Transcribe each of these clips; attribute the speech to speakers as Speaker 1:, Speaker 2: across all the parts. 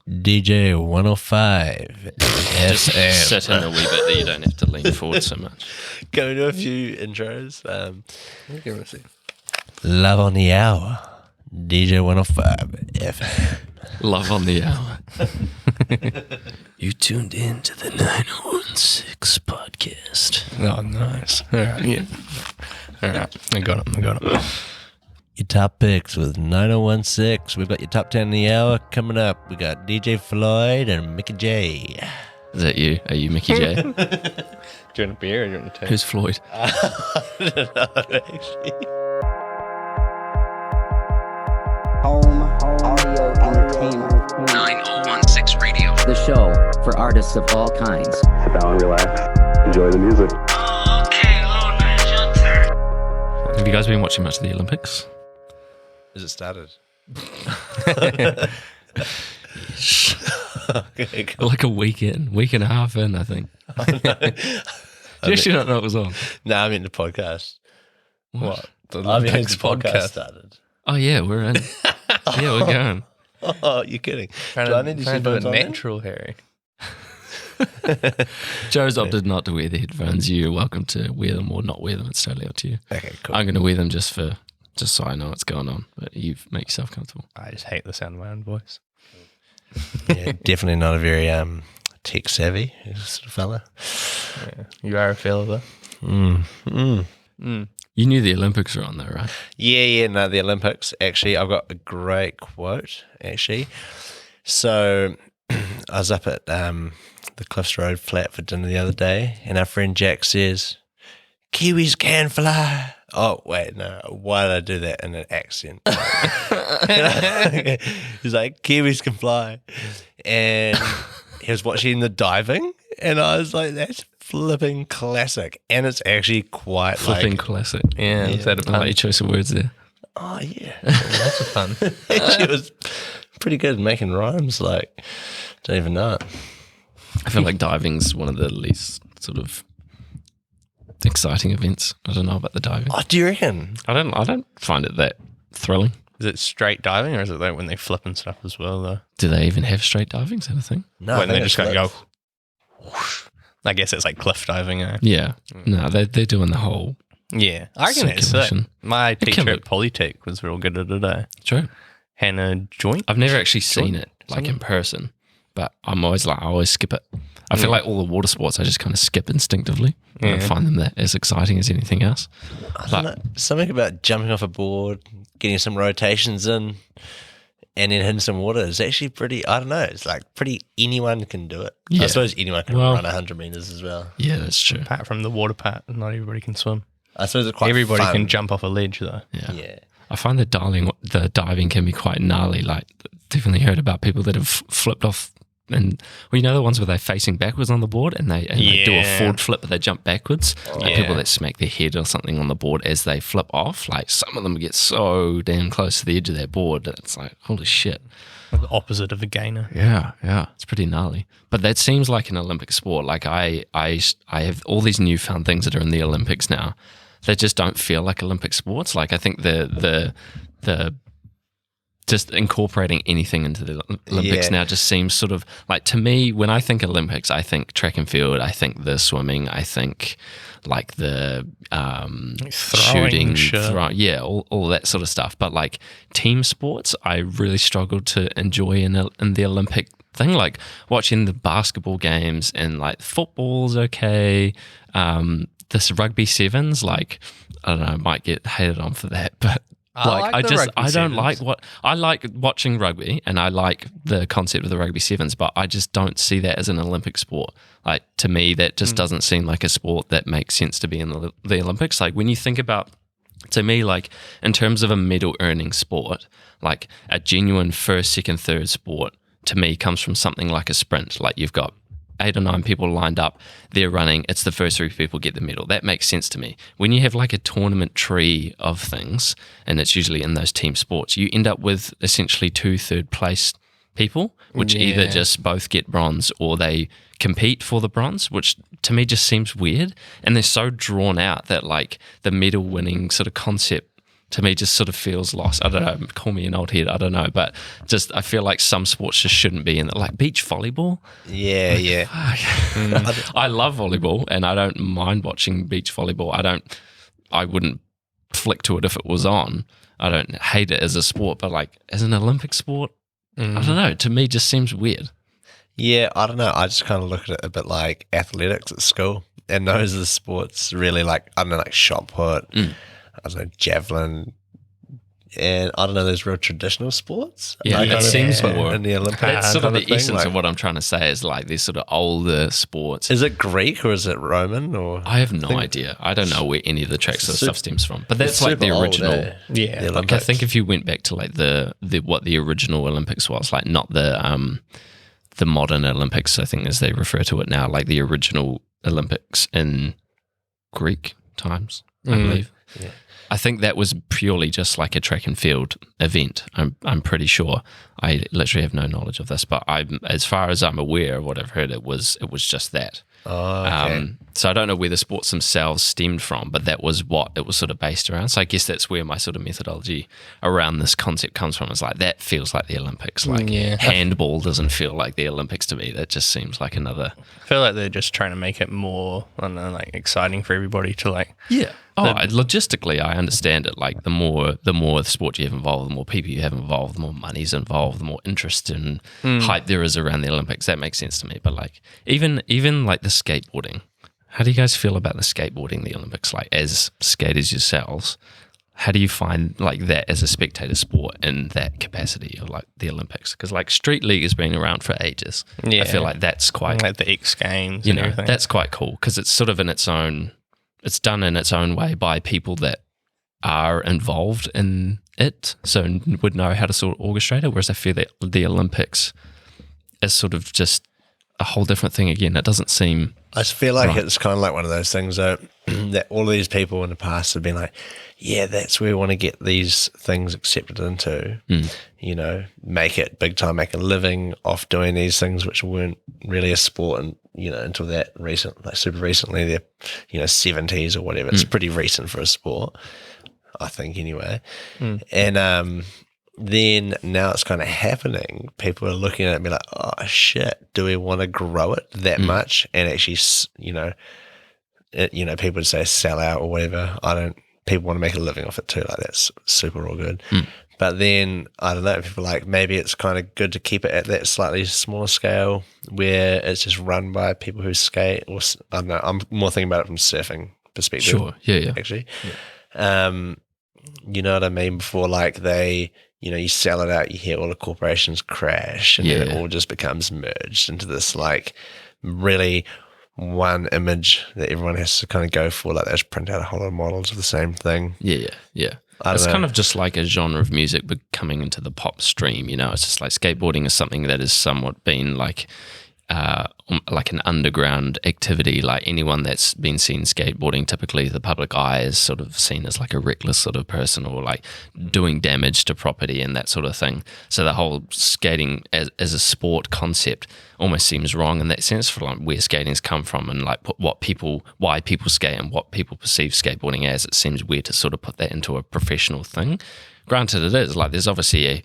Speaker 1: DJ 105
Speaker 2: Just
Speaker 1: FM.
Speaker 2: sit in a wee bit that you don't have to lean forward so much.
Speaker 1: Going to a few intros.
Speaker 3: Give it a sec.
Speaker 1: Love on the Hour, DJ 105 FM.
Speaker 2: Love on the hour. You tuned in to the 916 podcast.
Speaker 3: Oh, nice. All right, yeah. All right, I got it.
Speaker 1: Your top picks with 9016. We've got your top 10 in the hour coming up. We got DJ Floyd and Mickey J.
Speaker 2: Is that you? Are you Mickey J?
Speaker 3: Do you want a beer or do you want a tea?
Speaker 2: Who's Floyd?
Speaker 1: I don't know, actually.
Speaker 4: Home Audio Entertainment.
Speaker 5: 9016 Radio.
Speaker 4: The show for artists of all kinds.
Speaker 6: Sit down, relax, enjoy the music.
Speaker 5: Okay, Lord, your turn.
Speaker 2: Have you guys been watching much of the Olympics?
Speaker 1: Has it started? Okay, cool.
Speaker 2: Like a week and a half in, I think. Do you actually not know it was on?
Speaker 1: No, I mean the podcast.
Speaker 3: What? The
Speaker 1: I mean,
Speaker 3: Olympics
Speaker 1: the podcast
Speaker 3: podcast.
Speaker 1: started.
Speaker 2: Oh yeah, we're in. Yeah, we're going.
Speaker 1: Oh, you're kidding.
Speaker 3: Trying
Speaker 1: Do I need
Speaker 3: to
Speaker 1: to
Speaker 3: do
Speaker 1: see
Speaker 3: it
Speaker 1: on
Speaker 3: natural, Harry.
Speaker 2: Joe's opted not to wear the headphones. You're welcome to wear them or not wear them. It's totally up to you.
Speaker 1: Okay, cool.
Speaker 2: I'm going to wear them just so I know what's going on. But you make yourself comfortable.
Speaker 3: I just hate the sound of my own voice.
Speaker 1: Yeah, definitely not a very tech savvy sort of fella.
Speaker 3: Yeah. You are a fella, though.
Speaker 2: You knew the Olympics were on though, right?
Speaker 1: Yeah, no, the Olympics. Actually, I've got a great quote, actually. So I was up at the Cliffs Road flat for dinner the other day, and our friend Jack says, Kiwis can fly. Oh, wait, no. Why did I do that in an accent? He's like, Kiwis can fly. And he was watching the diving, and I was like, that's flipping classic. And it's actually quite
Speaker 2: Flipping
Speaker 1: like...
Speaker 2: classic.
Speaker 3: Yeah, is that a
Speaker 2: I like your choice of words there.
Speaker 1: Oh, yeah.
Speaker 3: Lots of fun.
Speaker 1: Actually, it was pretty good at making rhymes. Like, don't even know it.
Speaker 2: I feel like diving's one of the least sort of exciting events. I don't know about the diving.
Speaker 1: Oh, do you reckon?
Speaker 2: I don't find it that thrilling.
Speaker 3: Is it straight diving or is it like when they flip and stuff as well, though?
Speaker 2: Do they even have straight diving? Is that a thing?
Speaker 1: No, I
Speaker 3: when
Speaker 1: think
Speaker 3: they
Speaker 1: it's
Speaker 3: just go,
Speaker 1: flips.
Speaker 3: whoosh. I guess it's like cliff diving, eh?
Speaker 2: Yeah. No, they're doing the whole
Speaker 3: Yeah. I reckon it's sick.
Speaker 2: circulation.
Speaker 3: My teacher
Speaker 2: can
Speaker 3: at Polytech was real good at it, eh?
Speaker 2: True.
Speaker 3: Hannah Joint.
Speaker 2: I've never actually seen it like in person, but I always skip it. I feel like all the water sports I just kind of skip instinctively. I don't find them that as exciting as anything else.
Speaker 1: I don't know. Something about jumping off a board, getting some rotations in, and then hitting some water is actually pretty, I don't know, it's like anyone can do it.
Speaker 2: Yeah.
Speaker 1: I suppose anyone can
Speaker 2: Well-
Speaker 1: run 100 metres as well.
Speaker 2: Yeah, that's true.
Speaker 3: Apart from the water part, not everybody can swim.
Speaker 1: I suppose it's quite
Speaker 3: Everybody
Speaker 1: fun.
Speaker 3: can jump off a ledge, though.
Speaker 2: Yeah.
Speaker 1: Yeah.
Speaker 2: I find the diving can be quite gnarly. Like, definitely heard about people that have flipped off, and well, you know the ones where they're facing backwards on the board and they do a
Speaker 3: Yeah.
Speaker 2: forward flip, but they jump backwards. Like
Speaker 3: Yeah.
Speaker 2: people that smack their head or something on the board as they flip off. Like some of them get so damn close to the edge of their board that it's like, holy shit.
Speaker 3: The opposite of a gainer.
Speaker 2: Yeah, it's pretty gnarly. But that seems like an Olympic sport. Like I have all these newfound things that are in the Olympics now that just don't feel like Olympic sports. Like I think the just incorporating anything into the Olympics
Speaker 1: Yeah.
Speaker 2: now just seems sort of like, to me, when I think Olympics, I think track and field, I think the swimming, I think like the
Speaker 3: Throwing,
Speaker 2: shooting, yeah, all that sort of stuff. But like team sports, I really struggled to enjoy in the Olympic thing. Like watching the basketball games and like football's okay. This rugby sevens, like I don't know, I might get hated on for that, but
Speaker 3: I like the rugby
Speaker 2: I don't
Speaker 3: sevens.
Speaker 2: like I like watching rugby and I like the concept of the rugby sevens, but I just don't see that as an Olympic sport. Like to me, that just doesn't seem like a sport that makes sense to be in the Olympics. Like when you think about, to me, like in terms of a medal earning sport, like a genuine first, second, third sport to me comes from something like a sprint. Like you've got 8 or 9 people lined up, they're running, it's the first 3 people get the medal. That makes sense to me. When you have like a tournament tree of things, and it's usually in those team sports, you end up with essentially 2 third place people, which either just both get bronze or they compete for the bronze, which to me just seems weird. And they're so drawn out that like the medal winning sort of concept to me just sort of feels lost. I don't know, call me an old head, I don't know, but just I feel like some sports just shouldn't be in it. Like beach volleyball.
Speaker 1: Yeah.
Speaker 2: I love volleyball and I don't mind watching beach volleyball. I wouldn't flick to it if it was on. I don't hate it as a sport, but like as an Olympic sport, I don't know, to me just seems weird.
Speaker 1: Yeah, I don't know. I just kind of look at it a bit like athletics at school. And those are the sports really like, I don't know, like shot put, I don't know, javelin, and I don't know, those real traditional sports.
Speaker 2: Yeah,
Speaker 1: like,
Speaker 2: it seems more
Speaker 1: in the Olympics.
Speaker 2: That's sort of the essence
Speaker 1: like,
Speaker 2: of what I'm trying to say is like these sort of older sports.
Speaker 1: Is it Greek or is it Roman? Or
Speaker 2: I have no idea. I don't know where any of the tracks of stuff stems from. But that's like the
Speaker 1: super old,
Speaker 2: original.
Speaker 3: Yeah.
Speaker 1: the
Speaker 2: Like I
Speaker 1: Olympics.
Speaker 2: think if you went back to like the what the original Olympics was, like not the modern Olympics, I think as they refer to it now, like the original Olympics in Greek times, I believe.
Speaker 1: Yeah.
Speaker 2: I think that was purely just like a track and field event. I'm pretty sure. I literally have no knowledge of this, but as far as I'm aware of what I've heard, it was just that.
Speaker 1: Oh, okay.
Speaker 2: So I don't know where the sports themselves stemmed from, but that was what it was sort of based around. So I guess that's where my sort of methodology around this concept comes from. Is like that feels like the Olympics. Like handball doesn't feel like the Olympics to me. That just seems like another.
Speaker 3: I feel like they're just trying to make it more, I don't know, like exciting for everybody to like.
Speaker 2: Yeah. Logistically, I understand it. Like the more the sport you have involved, the more people you have involved, the more money's involved, the more interest and hype there is around the Olympics. That makes sense to me. But like even like the skateboarding, how do you guys feel about the skateboarding, the Olympics? Like as skaters yourselves, how do you find like that as a spectator sport in that capacity of like the Olympics? Because like street league has been around for ages.
Speaker 3: Yeah.
Speaker 2: I feel like that's quite
Speaker 3: Like the X Games
Speaker 2: you
Speaker 3: and
Speaker 2: know
Speaker 3: everything.
Speaker 2: that's quite cool because it's sort of in its own. It's done in its own way by people that are involved in it, so would know how to sort of orchestrate it. Whereas I feel that the Olympics is sort of just a whole different thing again. It doesn't seem.
Speaker 1: I just feel like
Speaker 2: Right.
Speaker 1: it's kind of like one of those things that all of these people in the past have been like, yeah, that's where we want to get these things accepted into, you know, make it big time, make a living off doing these things which weren't really a sport and, you know, until that recent, like super recently, they're, you know, 70s or whatever. It's pretty recent for a sport, I think anyway. And then now it's kind of happening. People are looking at it and be like, oh shit, do we want to grow it that much? And actually, you know, people would say sell out or whatever. People want to make a living off it too. Like that's super all good. But then I don't know, people are like maybe it's kind of good to keep it at that slightly smaller scale where it's just run by people who skate or I don't know. I'm more thinking about it from surfing perspective.
Speaker 2: Sure. Yeah.
Speaker 1: Actually. You know what I mean? Before like they, you know, you sell it out, you hear all the corporations crash and then it all just becomes merged into this like really one image that everyone has to kind of go for. Like they just print out a whole lot of models of the same thing.
Speaker 2: Yeah. It's kind of just like a genre of music coming into the pop stream, you know. It's just like skateboarding is something that has somewhat been like an underground activity. Like anyone that's been seen skateboarding, typically the public eye is sort of seen as like a reckless sort of person or like doing damage to property and that sort of thing. So the whole skating as a sport concept almost seems wrong in that sense for like where skating's come from and like why people skate and what people perceive skateboarding as. It seems weird to sort of put that into a professional thing. Granted, it is like there's obviously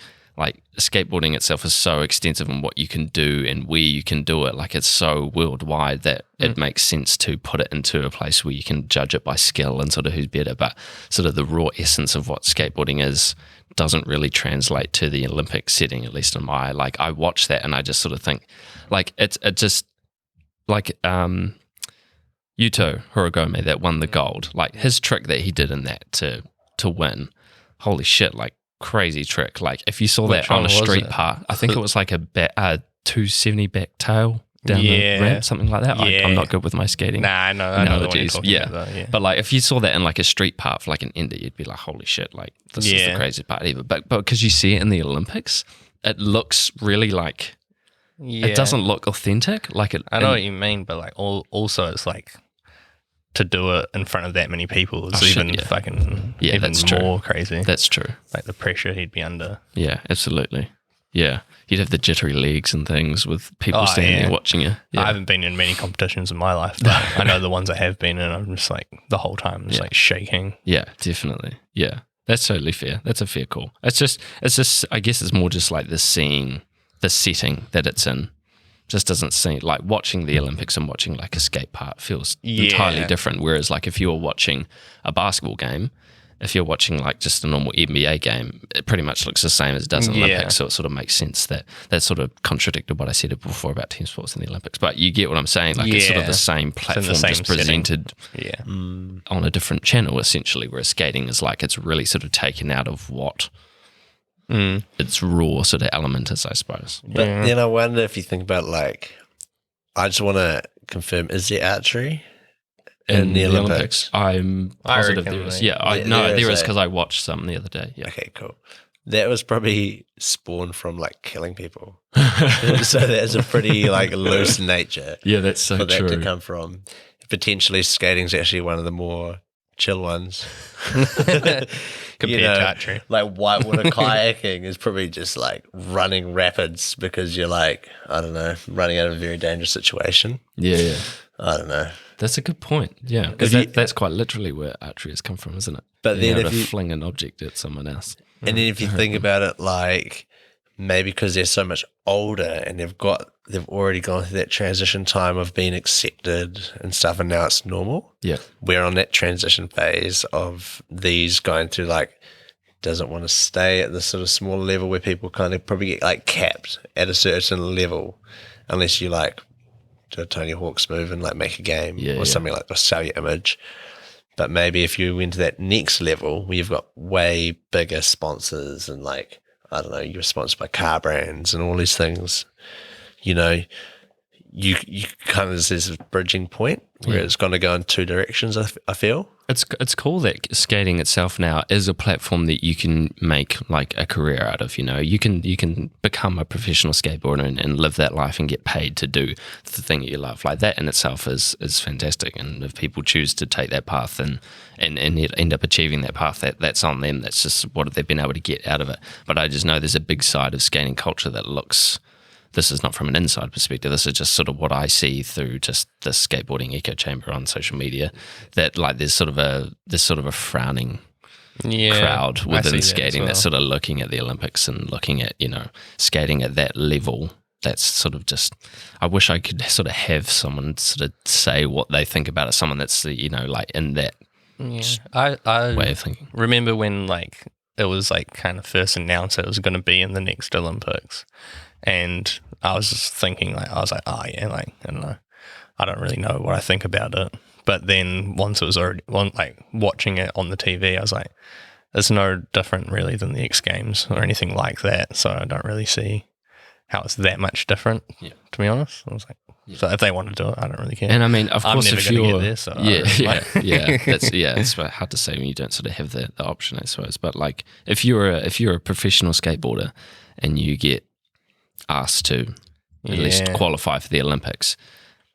Speaker 2: skateboarding itself is so extensive in what you can do and where you can do it. Like it's so worldwide that it makes sense to put it into a place where you can judge it by skill and sort of who's better. But sort of the raw essence of what skateboarding is doesn't really translate to the Olympic setting, at least in my, like I watch that and I just sort of think like it just like Yuto Horigome that won the gold, like his trick that he did in that to win, holy shit, like crazy trick. Like if you saw that on a street part, I think it was like a 270 back tail down the ramp, something like that. I'm not good with my skating.
Speaker 3: Nah, I know the one you're
Speaker 2: analogies.
Speaker 3: talking about, yeah.
Speaker 2: But like if you saw that in like a street part for like an ender, you'd be like, holy shit, like this is the craziest part ever. But because you see it in the Olympics, it looks really like it doesn't look authentic. Like it.
Speaker 3: I know what you mean, but like also it's like to do it in front of that many people is fucking even
Speaker 2: that's
Speaker 3: more
Speaker 2: true.
Speaker 3: crazy.
Speaker 2: That's true.
Speaker 3: Like the pressure he'd be under.
Speaker 2: Yeah, absolutely. Yeah, you'd have the jittery legs and things with people standing there watching you. Yeah.
Speaker 3: I haven't been in many competitions in my life, but I know the ones I have been in, I'm just like the whole time just like shaking.
Speaker 2: Yeah, definitely. Yeah. That's totally fair. That's a fair call. It's just. I guess it's more just like the setting that it's in. Just doesn't seem like watching the Olympics and watching like a skate park feels entirely different. Whereas like if you're watching a basketball game, if you're watching like just a normal NBA game, it pretty much looks the same as it does in the Olympics. So it sort of makes sense that sort of contradicted what I said before about team sports in the Olympics. But you get what I'm saying? Like it's sort of the same platform, just presented on a different channel essentially, whereas skating is like it's really sort of taken out of what its raw sort of element is, I suppose.
Speaker 1: But then I wonder if you think about like, I just want to confirm, is there archery in the Olympics?
Speaker 2: I'm positive there is. Yeah, there is because I watched some the other day. Yeah.
Speaker 1: Okay, cool. That was probably spawned from like killing people. So that's a pretty like loose nature.
Speaker 2: Yeah, that's so
Speaker 1: for
Speaker 2: true.
Speaker 1: that to come from. Potentially skating's actually one of the more chill ones.
Speaker 3: Compared to archery.
Speaker 1: Like whitewater kayaking is probably just like running rapids because you're like, I don't know, running out of a very dangerous situation.
Speaker 2: Yeah.
Speaker 1: I don't know.
Speaker 2: That's a good point. Yeah, because that's quite literally where archery has come from, isn't it?
Speaker 1: But then
Speaker 2: if you fling an object at someone else.
Speaker 1: And then if you think about it, like maybe because they're so much older and they've already gone through that transition time of being accepted and stuff, and now it's normal.
Speaker 2: Yeah,
Speaker 1: we're on that transition phase of these going through like doesn't want to stay at this sort of small level where people kind of probably get like capped at a certain level unless you like do a Tony Hawk's move and like make a game or something like that, sell your image. But maybe if you went to that next level where you've got way bigger sponsors and like, I don't know, you're sponsored by car brands and all these things, you know, you kind of, there's a bridging point where it's going to go in two directions, I feel.
Speaker 2: It's cool that skating itself now is a platform that you can make like a career out of. You know, you can become a professional skateboarder and live that life and get paid to do the thing that you love. Like that in itself is fantastic. And if people choose to take that path and end up achieving that path, that's on them. That's just what they've been able to get out of it. But I just know there's a big side of skating culture that looks. This is not from an inside perspective. This is just sort of what I see through just the skateboarding echo chamber on social media. That like there's sort of a frowning crowd within skating that's sort of looking at the Olympics and looking at, you know, skating at that level. That's sort of just. I wish I could sort of have someone sort of say what they think about it. Someone that's, you know, like in that
Speaker 3: I
Speaker 2: way of thinking.
Speaker 3: Remember when like it was like kind of first announced that it was going to be in the next Olympics. And I was just thinking, like, oh yeah, like, I don't know. I don't really know what I think about it. But then once it was already, like, watching it on the TV, I was like, it's no different really than the X Games or anything like that. So I don't really see how it's that much different, to be honest. I was like, so if they want to do it, I don't really care.
Speaker 2: And I mean, of course,
Speaker 3: I'm never
Speaker 2: if
Speaker 3: going to
Speaker 2: you're,
Speaker 3: get there, so
Speaker 2: it's hard to say when you don't sort of have the option, I suppose. But like, if you're a professional skateboarder and you get asked to at least qualify for the Olympics.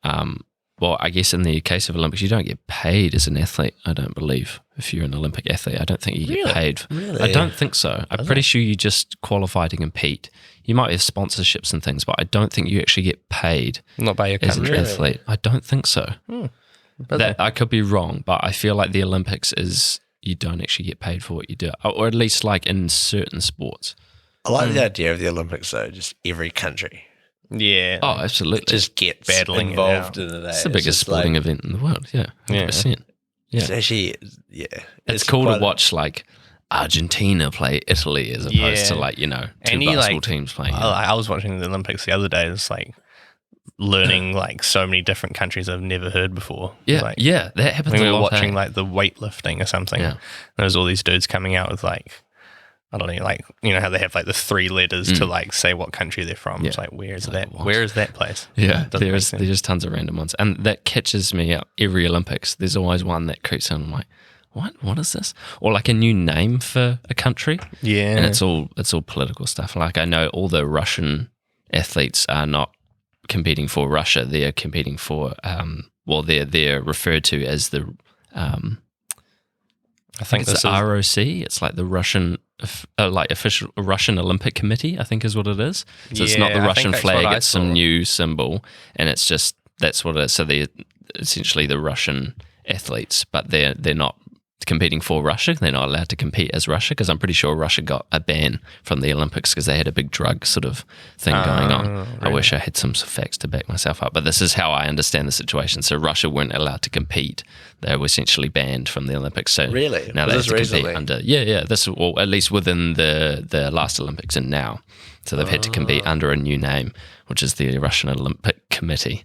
Speaker 2: Well, I guess in the case of Olympics, you don't get paid as an athlete, I don't believe. If you're an Olympic athlete, I don't think you get paid.
Speaker 1: Really?
Speaker 2: I don't think so. I'm pretty sure you just qualify to compete. You might have sponsorships and things, but I don't think you actually get paid
Speaker 3: Not by your
Speaker 2: as an
Speaker 3: country.
Speaker 2: athlete. I don't think so. I could be wrong, but I feel like the Olympics is you don't actually get paid for what you do, or at least like in certain sports.
Speaker 1: I like the idea of the Olympics though, just every country
Speaker 3: Yeah.
Speaker 2: Oh, absolutely.
Speaker 1: just gets
Speaker 3: Battling it
Speaker 1: involved
Speaker 3: out.
Speaker 1: in it.
Speaker 2: It's the biggest sporting event in the world. Yeah, 100%. Yeah.
Speaker 1: It's actually,
Speaker 2: It's cool to
Speaker 1: quite-
Speaker 2: watch like Argentina play Italy as opposed to like, you know, two
Speaker 3: And you,
Speaker 2: basketball
Speaker 3: like,
Speaker 2: teams playing.
Speaker 3: I was watching the Olympics the other day. It's like learning like so many different countries I've never heard before.
Speaker 2: Yeah,
Speaker 3: Like,
Speaker 2: yeah, that happens
Speaker 3: when we
Speaker 2: a
Speaker 3: were
Speaker 2: lot.
Speaker 3: watching
Speaker 2: hey?
Speaker 3: like the weightlifting or something.
Speaker 2: Yeah.
Speaker 3: There was all these dudes coming out with like, I don't know, like, you know how they have like the 3 letters to like say what country they're from. It's
Speaker 2: Yeah.
Speaker 3: like, where is
Speaker 2: Like,
Speaker 3: that?
Speaker 2: what?
Speaker 3: Where is that place?
Speaker 2: Yeah,
Speaker 3: It doesn't make
Speaker 2: there's
Speaker 3: sense.
Speaker 2: just tons of random ones, and that catches me out every Olympics. There's always one that creeps in. I'm like, what is this? Or like a new name for a country.
Speaker 3: Yeah.
Speaker 2: And it's all political stuff. Like I know all the Russian athletes are not competing for Russia. They're competing for they're referred to as the
Speaker 3: I think
Speaker 2: it's
Speaker 3: this
Speaker 2: the
Speaker 3: is
Speaker 2: ROC. It's like the Russian official Russian Olympic Committee, I think is what it is. So it's not the
Speaker 3: Yeah, I
Speaker 2: Russian
Speaker 3: think that's
Speaker 2: flag,
Speaker 3: what I
Speaker 2: it's some
Speaker 3: saw.
Speaker 2: new symbol, and it's just that's what it is. So they're essentially the Russian athletes, but they're not competing for Russia. They're not allowed to compete as Russia because I'm pretty sure Russia got a ban from the Olympics because they had a big drug sort of thing going on.
Speaker 3: Really?
Speaker 2: I wish I had some facts to back myself up, but this is how I understand the situation. So Russia weren't allowed to compete. They were essentially banned from the Olympics. So
Speaker 1: Really?
Speaker 2: now
Speaker 1: Was
Speaker 2: they have
Speaker 1: this
Speaker 2: to compete
Speaker 1: recently?
Speaker 2: under this, or at least within the last Olympics and now. So they've had to compete under a new name, which is the Russian Olympic Committee.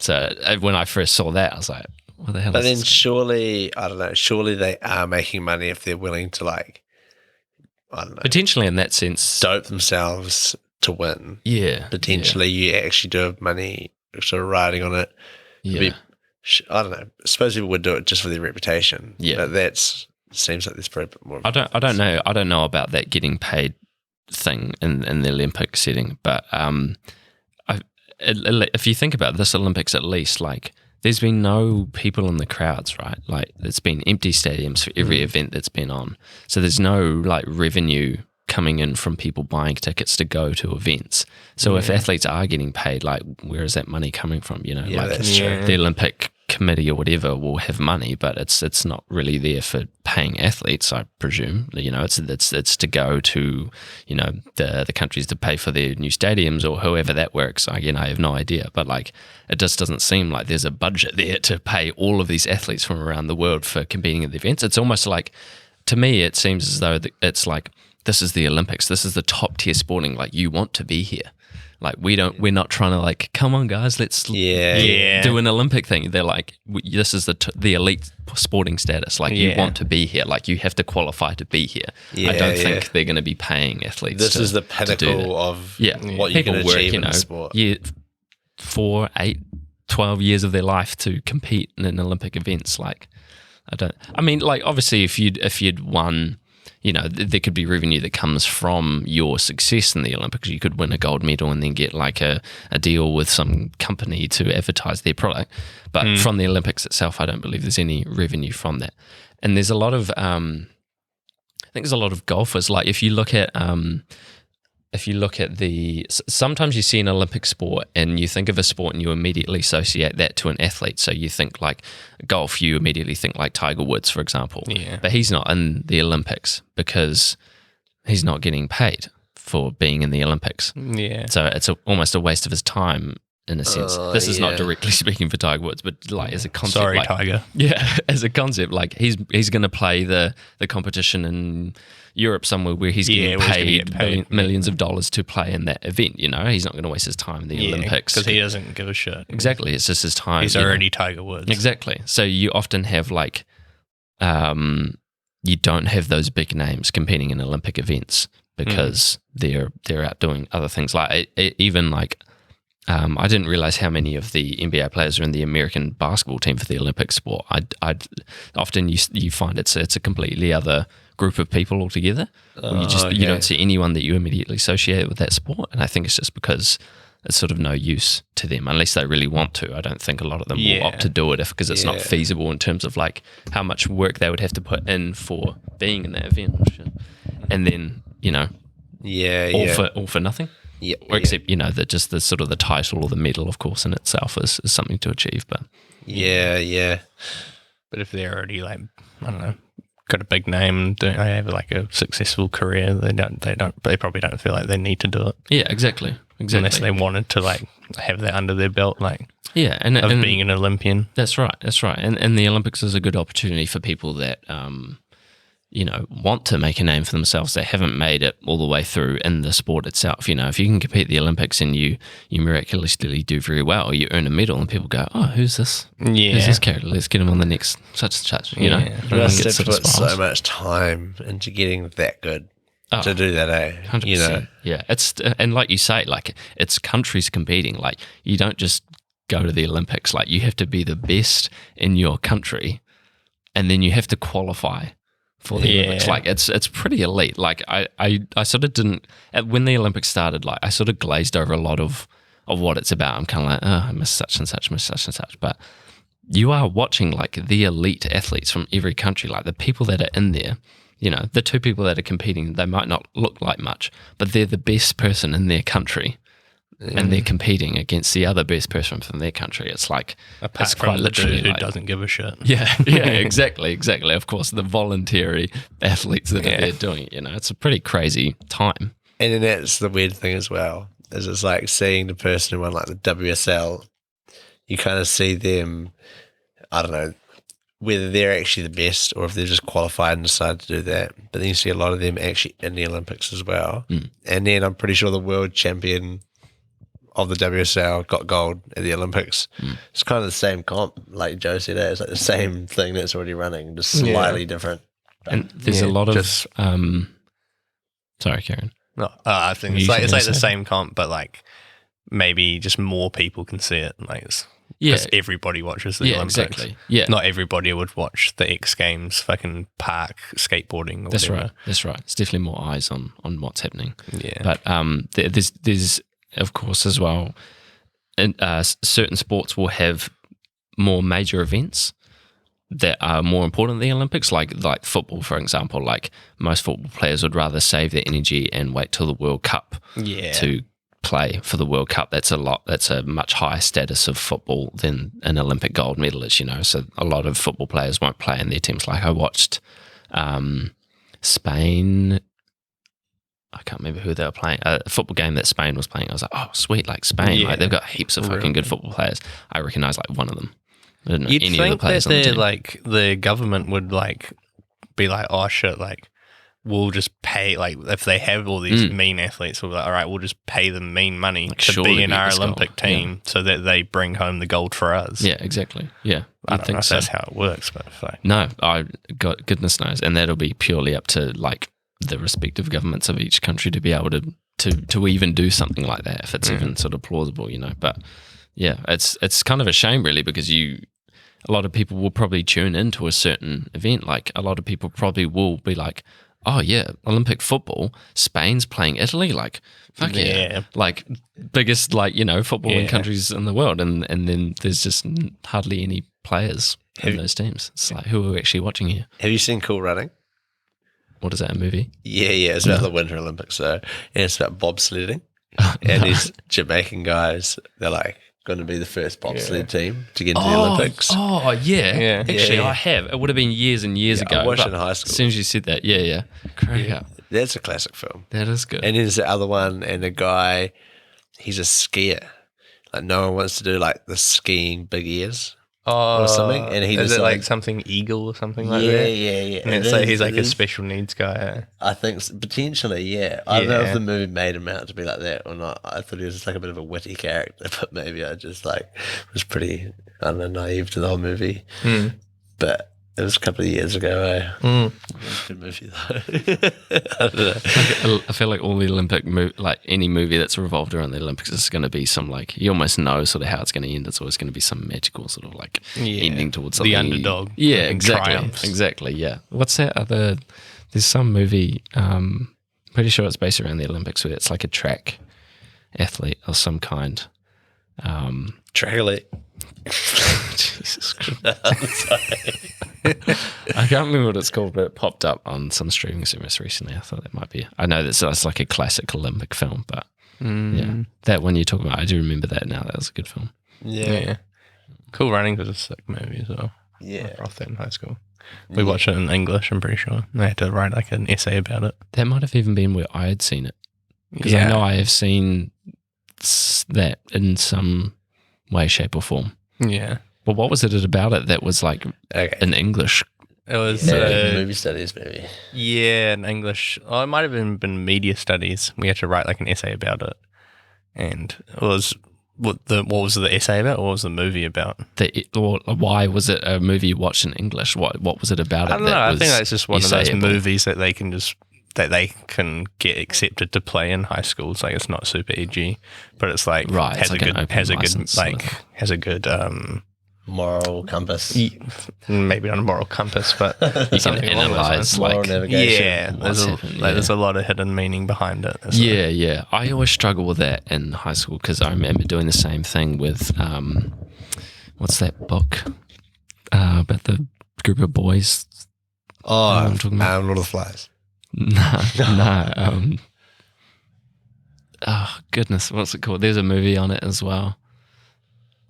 Speaker 2: So when I first saw that, I was like, what the hell
Speaker 1: But
Speaker 2: is
Speaker 1: then
Speaker 2: this?
Speaker 1: surely, I don't know, surely they are making money if they're willing to, like, I don't know,
Speaker 2: Potentially in that sense,
Speaker 1: dope themselves to win.
Speaker 2: yeah.
Speaker 1: Potentially you actually do have money sort of riding on it.
Speaker 2: Yeah.
Speaker 1: Be- I don't know. I suppose people would do it just for their reputation.
Speaker 2: Yeah.
Speaker 1: But that seems like there's probably a bit more.
Speaker 2: I don't know. I don't know about that getting paid thing in the Olympic setting, but if you think about this Olympics, at least, like, there's been no people in the crowds, right? Like, it's been empty stadiums for every event that's been on. So there's no, like, revenue coming in from people buying tickets to go to events. So if athletes are getting paid, like, where is that money coming from? You know,
Speaker 1: Yeah,
Speaker 2: like,
Speaker 1: that's true.
Speaker 2: the Olympic Committee or whatever will have money, but it's not really there for paying athletes, I presume. You know, it's to go to, you know, the countries to pay for their new stadiums or however that works. Again, I have no idea, but, like, it just doesn't seem like there's a budget there to pay all of these athletes from around the world for competing at the events. It's almost like, to me, it seems as though it's like, this is the Olympics. This is the top tier sporting. Like, you want to be here. Like, we're not trying to, like, come on guys, let's do an Olympic thing. They're like, this is the elite sporting status. Like, you want to be here. Like, you have to qualify to be here. I don't think they're going to be paying athletes.
Speaker 1: This is the
Speaker 2: to do
Speaker 1: pinnacle
Speaker 2: that.
Speaker 1: of what you
Speaker 2: People
Speaker 1: can
Speaker 2: work,
Speaker 1: achieve
Speaker 2: you
Speaker 1: in
Speaker 2: know,
Speaker 1: the sport.
Speaker 2: 4, 8, 12 years of their life to compete in Olympic events. Like, like, obviously if you'd won, you know, there could be revenue that comes from your success in the Olympics. You could win a gold medal and then get, like, a deal with some company to advertise their product. But from the Olympics itself, I don't believe there's any revenue from that. And there's a lot of, I think there's a lot of golfers. Like, if you look at sometimes you see an Olympic sport and you think of a sport and you immediately associate that to an athlete. So you think, like, golf, you immediately think like Tiger Woods, for example.
Speaker 3: Yeah.
Speaker 2: But he's not in the Olympics because he's not getting paid for being in the Olympics.
Speaker 3: Yeah.
Speaker 2: So it's almost a waste of his time in a sense. This is not directly speaking for Tiger Woods, but, like, as a concept.
Speaker 3: Sorry,
Speaker 2: like,
Speaker 3: Tiger.
Speaker 2: yeah, as a concept, like, he's going to play the competition in Europe somewhere where he's getting
Speaker 3: where he's gonna
Speaker 2: paid,
Speaker 3: get paid.
Speaker 2: millions of dollars to play in that event. You know, he's not going to waste his time in the Olympics
Speaker 3: because he doesn't give a shit.
Speaker 2: Exactly, it's just his time.
Speaker 3: He's
Speaker 2: you know.
Speaker 3: already Tiger Woods.
Speaker 2: Exactly. So you often have, like, you don't have those big names competing in Olympic events because they're out doing other things. Like, even like. I didn't realize how many of the NBA players are in the American basketball team for the Olympic sport. Often you find it's a completely other group of people altogether. You don't see anyone that you immediately associate with that sport, and I think it's just because it's sort of no use to them unless they really want to. I don't think a lot of them will opt to do it because it's not feasible in terms of, like, how much work they would have to put in for being in that event, and then, you know, all for nothing.
Speaker 1: Yeah,
Speaker 2: Or except, you know, that just the sort of the title or the medal, of course, in itself is something to achieve. But
Speaker 3: But if they're already, like, I don't know, got a big name, don't they have, like, a successful career? They probably don't feel like they need to do it
Speaker 2: yeah, exactly.
Speaker 3: unless they wanted to, like, have that under their belt, like,
Speaker 2: Yeah, and
Speaker 3: being an Olympian.
Speaker 2: That's right. And the Olympics is a good opportunity for people that you know, want to make a name for themselves. They haven't made it all the way through in the sport itself. You know, if you can compete at the Olympics and you miraculously do very well, you earn a medal, and people go, "Oh, who's this?
Speaker 3: Yeah.
Speaker 2: Who's this character? Let's get him on the next such and such." You know,
Speaker 3: Yeah.
Speaker 2: And
Speaker 1: You
Speaker 2: I
Speaker 1: must
Speaker 2: think
Speaker 1: have
Speaker 2: it sort of
Speaker 1: put so
Speaker 2: spirals.
Speaker 1: much time into getting that good to do that,
Speaker 2: 100%.
Speaker 1: You know?
Speaker 2: Yeah, it's and like you say, like, it's countries competing. Like, you don't just go to the Olympics. Like, you have to be the best in your country, and then you have to qualify for the Olympics. Like, it's pretty elite. Like, I sort of didn't when the Olympics started. Like, I sort of glazed over a lot of what it's about. I'm kind of like, oh, I miss such and such, but you are watching, like, the elite athletes from every country, like the people that are in there. You know, the two people that are competing, they might not look like much, but they're the best person in their country. and they're competing against the other best person from their country. It's like
Speaker 3: Apart
Speaker 2: it's
Speaker 3: from
Speaker 2: quite
Speaker 3: the
Speaker 2: literally
Speaker 3: dude who
Speaker 2: like,
Speaker 3: doesn't give a shit.
Speaker 2: yeah, exactly. Of course, the voluntary athletes that are there doing it. It's a pretty crazy time.
Speaker 1: And then that's the weird thing as well, is it's like seeing the person who won like the WSL, you kind of see them, I don't know, whether they're actually the best or if they're just qualified and decided to do that. But then you see a lot of them actually in the Olympics as well. And then I'm pretty sure the world champion of the WSL got gold at the Olympics. It's kind of the same comp, like Joe said, it's like the same thing that's already running, just slightly different.
Speaker 2: And there's a lot of sorry, Kieran.
Speaker 3: No, I think
Speaker 2: You
Speaker 3: it's
Speaker 2: say
Speaker 3: like the
Speaker 2: so?
Speaker 3: same comp, but like maybe just more people can see it. Like,
Speaker 2: Yeah,
Speaker 3: because everybody watches the Olympics.
Speaker 2: exactly. Yeah,
Speaker 3: Not everybody would watch the X Games fucking park skateboarding or
Speaker 2: that's
Speaker 3: whatever.
Speaker 2: right. That's right. It's definitely more eyes on what's happening.
Speaker 3: Yeah.
Speaker 2: But there's of course as well, certain sports will have more major events that are more important than the Olympics, like football, for example. Like most football players would rather save their energy and wait till the World Cup to play for the World Cup. That's a much higher status of football than an Olympic gold medalist, So a lot of football players won't play in their teams. Like I watched Spain. I can't remember who they were playing. A football game that Spain was playing. I was like, oh, sweet, like Spain.
Speaker 3: Yeah.
Speaker 2: Like they've got heaps of fucking good football players. I recognise like one of them. I don't know
Speaker 3: You'd
Speaker 2: any of the
Speaker 3: think
Speaker 2: players
Speaker 3: that
Speaker 2: on the team.
Speaker 3: like the government would like be like, oh shit, like we'll just pay, like if they have all these mean athletes, we'll be like, all right, we'll just pay them mean money to
Speaker 2: surely
Speaker 3: be in
Speaker 2: get
Speaker 3: our
Speaker 2: this gold.
Speaker 3: Olympic team so that they bring home the gold for us.
Speaker 2: Yeah, exactly. Yeah,
Speaker 3: I
Speaker 2: you'd
Speaker 3: don't
Speaker 2: think
Speaker 3: know if
Speaker 2: so.
Speaker 3: that's how it works, but like,
Speaker 2: No, goodness knows, and that'll be purely up to like the respective governments of each country to be able to even do something like that, if it's even sort of plausible, But yeah, it's kind of a shame really, because a lot of people will probably tune into a certain event. Like a lot of people probably will be like, oh yeah, Olympic football, Spain's playing Italy, like fuck yeah. Like biggest like footballing countries in the world, and then there's just hardly any players in those teams. It's like, who are we actually watching here?
Speaker 1: Have you seen Cool Running?
Speaker 2: What is that, a movie?
Speaker 1: Yeah, it's about the Winter Olympics. So, and it's about bobsledding. And these Jamaican guys, they're like going to be the first bobsled team to get into the Olympics.
Speaker 2: Oh yeah. Actually,
Speaker 1: Yeah.
Speaker 2: I have. It would have been years and years ago.
Speaker 1: I watched it
Speaker 2: but
Speaker 1: in high school.
Speaker 2: As soon as you said that, yeah. Crack up.
Speaker 1: That's a classic film.
Speaker 2: That is good.
Speaker 1: And there's the other one, and the guy, he's a skier. Like no one wants to do like the skiing big ears or something. And he
Speaker 3: is
Speaker 1: just
Speaker 3: it like something eagle or something like
Speaker 1: yeah,
Speaker 3: that?
Speaker 1: yeah.
Speaker 3: And it's like he's like a special needs guy.
Speaker 1: I think potentially, yeah. I don't know if
Speaker 3: Yeah.
Speaker 1: the movie made him out to be like that or not. I thought he was just like a bit of a witty character, but maybe I just like was pretty, I don't know, naive to the whole movie. But it was a couple of years ago. It was a good movie though. I don't know.
Speaker 2: I feel like all the Olympic like any movie that's revolved around the Olympics is going to be some like, you almost know sort of how it's going to end. It's always going to be some magical sort of like ending towards something.
Speaker 3: The underdog.
Speaker 2: Yeah,
Speaker 3: fucking
Speaker 2: exactly.
Speaker 3: triumphs.
Speaker 2: Exactly. Yeah. What's that other? There's some movie. Pretty sure it's based around the Olympics where it's like a track athlete of some kind.
Speaker 1: Triathlete.
Speaker 2: Jesus Christ. I can't remember what it's called, but it popped up on some streaming service recently. I thought that might be. I know that's like a classic Olympic film, but yeah, that one you talk about, I do remember that now. That was a good film.
Speaker 3: Yeah. Cool Running was a sick movie as well.
Speaker 1: Yeah.
Speaker 3: I watched that in high school. We watched it in English, I'm pretty sure. I had to write like an essay about it.
Speaker 2: That might have even been where I had seen it, because I know I have seen that in some way, shape, or form.
Speaker 3: Yeah.
Speaker 2: But what was it about it that was like in English?
Speaker 3: It was
Speaker 1: movie studies, maybe.
Speaker 3: yeah, in English. Oh, it might have been media studies. We had to write like an essay about it. And it was what was the essay about? What was the movie about?
Speaker 2: Or why was it a movie you watched in English? What was it about it?
Speaker 3: I don't know. I think that's just one of those
Speaker 2: essayable?
Speaker 3: movies that they can get accepted to play in high school. It's like it's not super edgy, but it's like
Speaker 2: Right,
Speaker 3: has
Speaker 2: it's like
Speaker 3: a
Speaker 2: an
Speaker 3: good
Speaker 2: open
Speaker 3: has a good
Speaker 2: license sort of
Speaker 3: has a good
Speaker 1: Moral compass.
Speaker 3: maybe not a moral compass, but
Speaker 2: You can
Speaker 3: something along those
Speaker 2: analyze
Speaker 3: lines.
Speaker 1: Moral
Speaker 2: like
Speaker 1: navigation.
Speaker 3: Yeah,
Speaker 2: what's happened, yeah.
Speaker 3: there's a lot of hidden meaning behind it. So-
Speaker 2: Yeah. I always struggle with that in high school because I remember doing the same thing with what's that book about the group of boys?
Speaker 1: Oh,
Speaker 2: I'm talking about.
Speaker 1: Lord of the Flies.
Speaker 2: No. oh goodness, what's it called? There's a movie on it as well.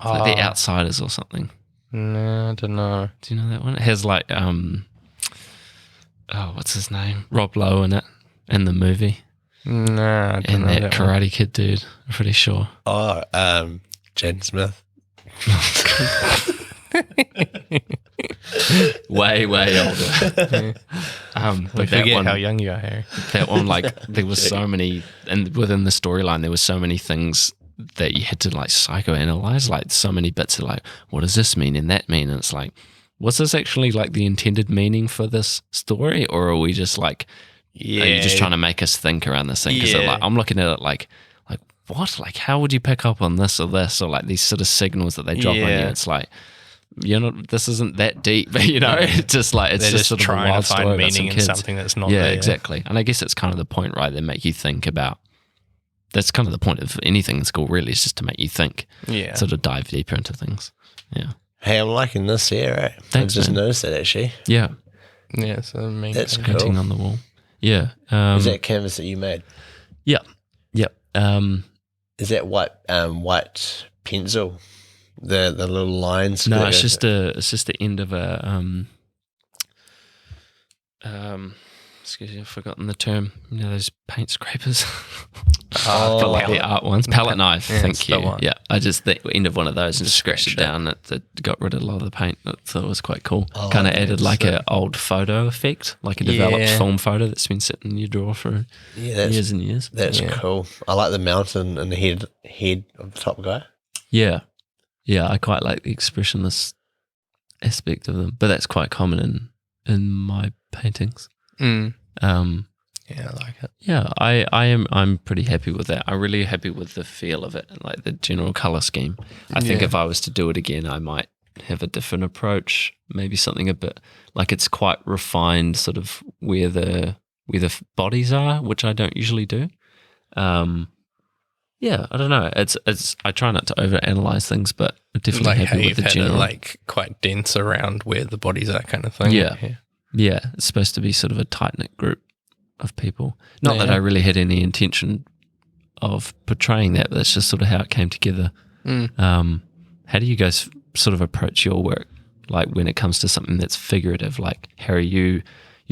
Speaker 2: It's like The Outsiders or something.
Speaker 3: No, I don't know.
Speaker 2: Do you know that one? It has like what's his name? Rob Lowe in it, in the movie.
Speaker 3: No, I don't
Speaker 2: And
Speaker 3: know
Speaker 2: that
Speaker 3: one.
Speaker 2: Karate Kid dude, I'm pretty sure.
Speaker 1: Oh, Jaden Smith.
Speaker 2: Way older.
Speaker 3: We
Speaker 2: But that
Speaker 3: forget
Speaker 2: one,
Speaker 3: how young you are, Harry.
Speaker 2: that one, like there was so many, and within the storyline there was so many things that you had to like psychoanalyze, like so many bits of like, what does this mean and that mean? And it's like, was this actually like the intended meaning for this story, or are we just like, are you just trying to make us think around this thing? Because like, I'm looking at it like what? Like, how would you pick up on this or this, or like these sort of signals that they drop on you? It's like, you know, this isn't that deep, you know. It's just like
Speaker 3: They're just
Speaker 2: sort of a
Speaker 3: trying to
Speaker 2: wild
Speaker 3: find
Speaker 2: story about
Speaker 3: meaning in
Speaker 2: kids.
Speaker 3: something that's not
Speaker 2: Yeah,
Speaker 3: there.
Speaker 2: exactly. And I guess it's kind of the point, right? They make you think about. That's kind of the point of anything in school, really, is just to make you think.
Speaker 3: Yeah.
Speaker 2: Sort of dive deeper into things. Yeah.
Speaker 1: Hey, I'm liking this here, right?
Speaker 2: Thanks,
Speaker 1: I just
Speaker 2: man.
Speaker 1: noticed that actually.
Speaker 2: Yeah.
Speaker 3: Yeah, so I mean,
Speaker 1: That's cool.
Speaker 2: Painting on the wall. Yeah.
Speaker 1: Is that canvas that you made?
Speaker 2: Yeah. Yep.
Speaker 1: Is that white pencil? The little lines.
Speaker 2: No,
Speaker 1: that
Speaker 2: it's
Speaker 1: goes-
Speaker 2: just the end of a excuse me, I've forgotten the term. You know, those paint scrapers. But like the art ones. Palette knife,
Speaker 3: Yeah,
Speaker 2: thank
Speaker 3: that's
Speaker 2: you.
Speaker 3: the one.
Speaker 2: Yeah. I just the end of one of those and just scratched it
Speaker 3: Scratch it.
Speaker 2: down. It got rid of a lot of the paint. I thought it was quite cool.
Speaker 1: Oh,
Speaker 2: Kind of added
Speaker 1: that's
Speaker 2: like
Speaker 1: sick.
Speaker 2: an old photo effect, like a developed
Speaker 3: Yeah.
Speaker 2: film photo that's been sitting in your drawer for
Speaker 1: Yeah,
Speaker 2: years and years.
Speaker 1: that's
Speaker 3: Yeah.
Speaker 1: cool. I like the mountain and the head of the top guy.
Speaker 2: Yeah. Yeah, I quite like the expressionless aspect of them. But that's quite common in my paintings.
Speaker 3: Mm.
Speaker 2: Um
Speaker 3: Yeah, I like it.
Speaker 2: Yeah, I'm pretty happy with that. I'm really happy with the feel of it and like the general color scheme. I think
Speaker 3: Yeah.
Speaker 2: if I was to do it again, I might have a different approach. Maybe something a bit like it's quite refined, sort of where the bodies are, which I don't usually do. Yeah, I don't know. It's I try not to overanalyze things, but I'm definitely
Speaker 3: Like how
Speaker 2: happy with
Speaker 3: you've
Speaker 2: the
Speaker 3: had
Speaker 2: general.
Speaker 3: it like quite dense around where the bodies are, kind of thing.
Speaker 2: Yeah. Yeah, it's supposed to be sort of a tight-knit group of people. Not that
Speaker 3: Yeah.
Speaker 2: I really had any intention of portraying that, but that's just sort of how it came together. How do you guys sort of approach your work, like when it comes to something that's figurative? Like Harry, you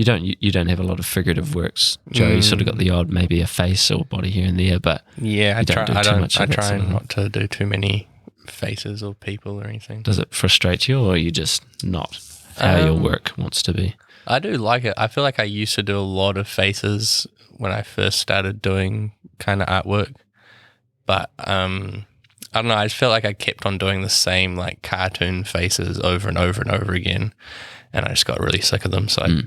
Speaker 2: don't have a lot of figurative works. Joe, you sort of got the odd maybe a face or body here and there, but
Speaker 3: Yeah, I
Speaker 2: You don't
Speaker 3: try.
Speaker 2: do
Speaker 3: I
Speaker 2: too
Speaker 3: don't.
Speaker 2: much of
Speaker 3: I
Speaker 2: that
Speaker 3: try
Speaker 2: sort of
Speaker 3: not to do too many faces or people or anything.
Speaker 2: does it frustrate you, or are you just not how your work wants to be?
Speaker 3: I do like it. I feel like I used to do a lot of faces when I first started doing kind of artwork, but I don't know. I just felt like I kept on doing the same like cartoon faces over and over and over again, and I just got really sick of them. So I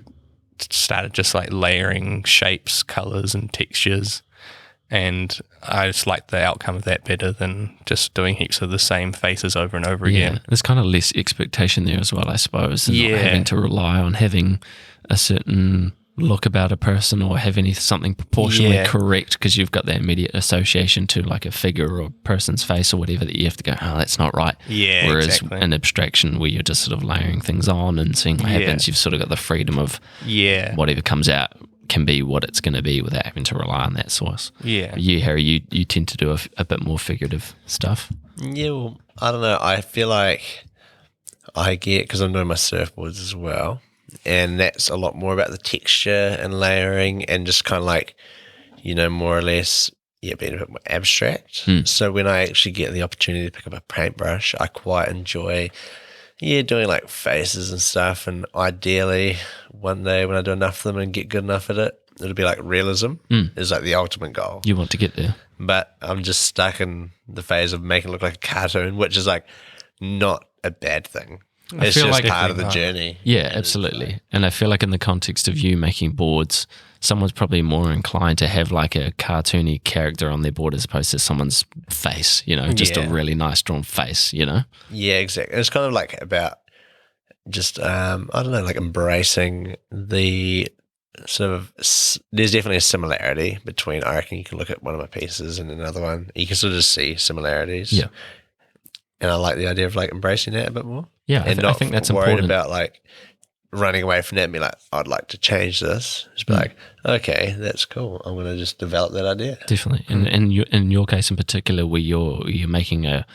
Speaker 3: started just like layering shapes, colors, and textures, and I just like the outcome of that better than just doing heaps of the same faces over and over
Speaker 2: Yeah,
Speaker 3: again.
Speaker 2: there's kind of less expectation there as well, I suppose. And not
Speaker 3: Yeah.
Speaker 2: having to rely on having a certain look about a person or having something proportionally
Speaker 3: Yeah.
Speaker 2: correct because you've got that immediate association to like a figure or a person's face or whatever that you have to go, oh, that's not right.
Speaker 3: Yeah,
Speaker 2: Whereas
Speaker 3: exactly.
Speaker 2: an abstraction where you're just sort of layering things on and seeing what
Speaker 3: Yeah.
Speaker 2: happens, you've sort of got the freedom of
Speaker 3: Yeah,
Speaker 2: whatever comes out can be what it's going to be without having to rely on that source.
Speaker 3: yeah,
Speaker 2: You, Harry, you tend to do a bit more figurative stuff.
Speaker 1: Yeah, well, I don't know. I feel like I get, because I'm doing my surfboards as well, and that's a lot more about the texture and layering and just kind of like, you know, more or less, yeah, being a bit more abstract. So when I actually get the opportunity to pick up a paintbrush, I quite enjoy, doing like faces and stuff. And ideally, one day when I do enough of them and get good enough at it, it'll be like realism is like the ultimate goal.
Speaker 2: You want to get there.
Speaker 1: But I'm just stuck in the phase of making it look like a cartoon, which is like not a bad thing. It's
Speaker 2: feel
Speaker 1: just
Speaker 2: like-
Speaker 1: part of the journey.
Speaker 2: Yeah, absolutely. And I feel like in the context of you making boards, someone's probably more inclined to have like a cartoony character on their board as opposed to someone's face, you know, just a
Speaker 1: Yeah.
Speaker 2: really nice drawn face, you know?
Speaker 1: Yeah, exactly. It's kind of like about just, I don't know, like embracing the sort of, there's definitely a similarity between, I reckon you can look at one of my pieces and another one, you can sort of see similarities.
Speaker 2: Yeah.
Speaker 1: And I like the idea of like embracing that a bit more.
Speaker 2: Yeah,
Speaker 1: And
Speaker 2: I
Speaker 1: not
Speaker 2: think that's
Speaker 1: worried
Speaker 2: important.
Speaker 1: about like running away from that and be like, I'd like to change this. Just be like, okay, that's cool. I'm going to just develop that idea.
Speaker 2: Definitely. And in your case in particular, where you're making a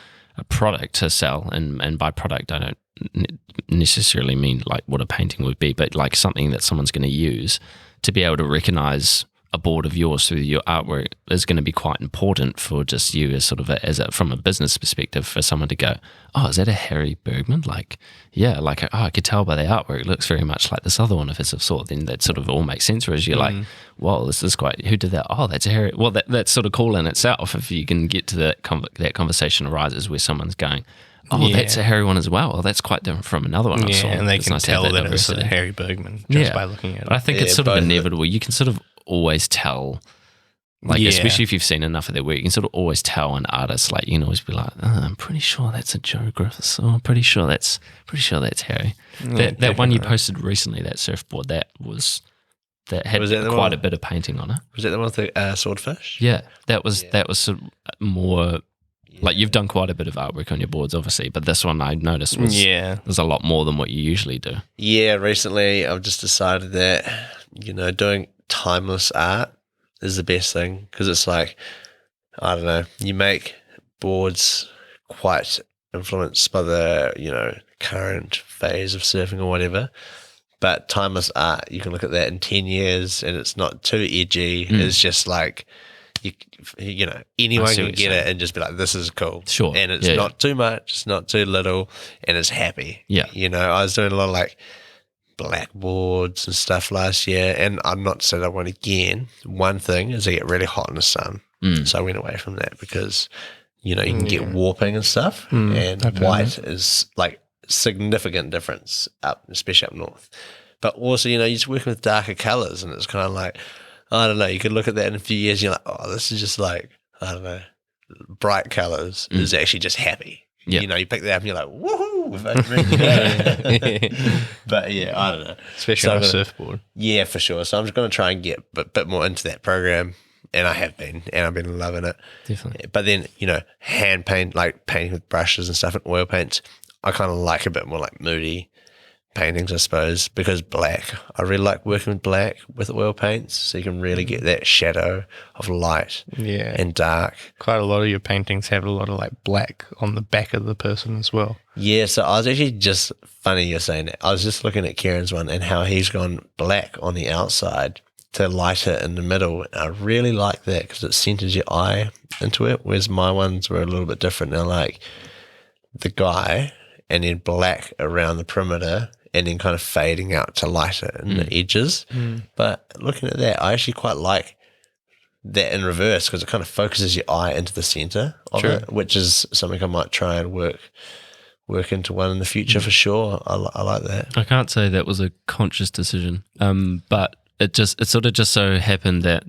Speaker 2: product to sell, and by product I don't necessarily mean like what a painting would be, but like something that someone's going to use, to be able to recognize a board of yours through your artwork is going to be quite important for just you as sort of from a business perspective, for someone to go, oh, is that a Harry Bergman? Like, yeah, like, oh, I could tell by the artwork, it looks very much like this other one of his of sort. Then that sort of all makes sense, whereas you're like, well, this is quite, who did that? Oh, that's a Harry. Well, that's sort of cool in itself if you can get to that conversation arises where someone's going, oh, that's a Harry one as well. Well, that's quite different from another one I saw.
Speaker 3: And they
Speaker 2: It's
Speaker 3: can
Speaker 2: nice to have
Speaker 3: tell that it's
Speaker 2: diversity.
Speaker 3: Harry Bergman just by looking at it.
Speaker 2: But I think it's sort of
Speaker 1: both of
Speaker 2: inevitable. You can sort of always tell, like, especially if you've seen enough of their work, you can sort of always tell an artist. Like, you can always be like, oh, I'm pretty sure that's a Joe Griffiths. Oh, I'm pretty sure that's Harry. That one you posted recently, that surfboard, that had
Speaker 1: Was that the
Speaker 2: quite
Speaker 1: one?
Speaker 2: a bit of painting on it.
Speaker 1: Was that the one with the swordfish?
Speaker 2: Yeah, that was sort of more. Like, you've done quite a bit of artwork on your boards, obviously, but this one I noticed was there's a lot more than what you usually do.
Speaker 1: Yeah, recently I've just decided that, doing timeless art is the best thing, because it's like, I don't know, you make boards quite influenced by the, current phase of surfing or whatever. But timeless art, you can look at that in 10 years and it's not too edgy. It's just like, anyone
Speaker 2: I see
Speaker 1: can
Speaker 2: what
Speaker 1: get
Speaker 2: you're
Speaker 1: it
Speaker 2: saying.
Speaker 1: and just be like, this is cool.
Speaker 2: Sure.
Speaker 1: And it's
Speaker 2: Yeah,
Speaker 1: not too much, it's not too little, and it's happy.
Speaker 2: Yeah.
Speaker 1: I was doing a lot of like blackboards and stuff last year, and I'm not saying I won't again. One thing is I get really hot in the sun. So I went away from that because, you can get warping and stuff, and white is like significant difference especially up north. But also, you're just working with darker colours, and it's kind of like, I don't know, you could look at that in a few years and you're like, oh, this is just like, I don't know, bright colours is actually just happy.
Speaker 2: Yeah.
Speaker 1: You pick that up and you're like, woohoo! But yeah, I don't know.
Speaker 3: Especially
Speaker 1: So
Speaker 3: on
Speaker 1: I'm
Speaker 3: a
Speaker 1: gonna-
Speaker 3: surfboard.
Speaker 1: Yeah, for sure. So I'm just going to try and get a bit more into that program, and I have been, and I've been loving it.
Speaker 2: Definitely.
Speaker 1: But then, hand paint, like painting with brushes and stuff and oil paints, I kind of like a bit more like moody paintings, I suppose, because black, I really like working with black with oil paints, so you can really get that shadow of light
Speaker 3: Yeah.
Speaker 1: and dark.
Speaker 3: Quite a lot of your paintings have a lot of like black on the back of the person as well.
Speaker 1: Yeah, so I was actually just, funny you're saying that, I was just looking at Kieran's one and how he's gone black on the outside to light it in the middle. I really like that because it centers your eye into it, whereas my ones were a little bit different. They're like the guy and then black around the perimeter and then kind of fading out to lighter in the edges. But looking at that, I actually quite like that in reverse because it kind of focuses your eye into the center of it, which is something I might try and work into one in the future for sure. I like that.
Speaker 2: I can't say that was a conscious decision, but it sort of just so happened that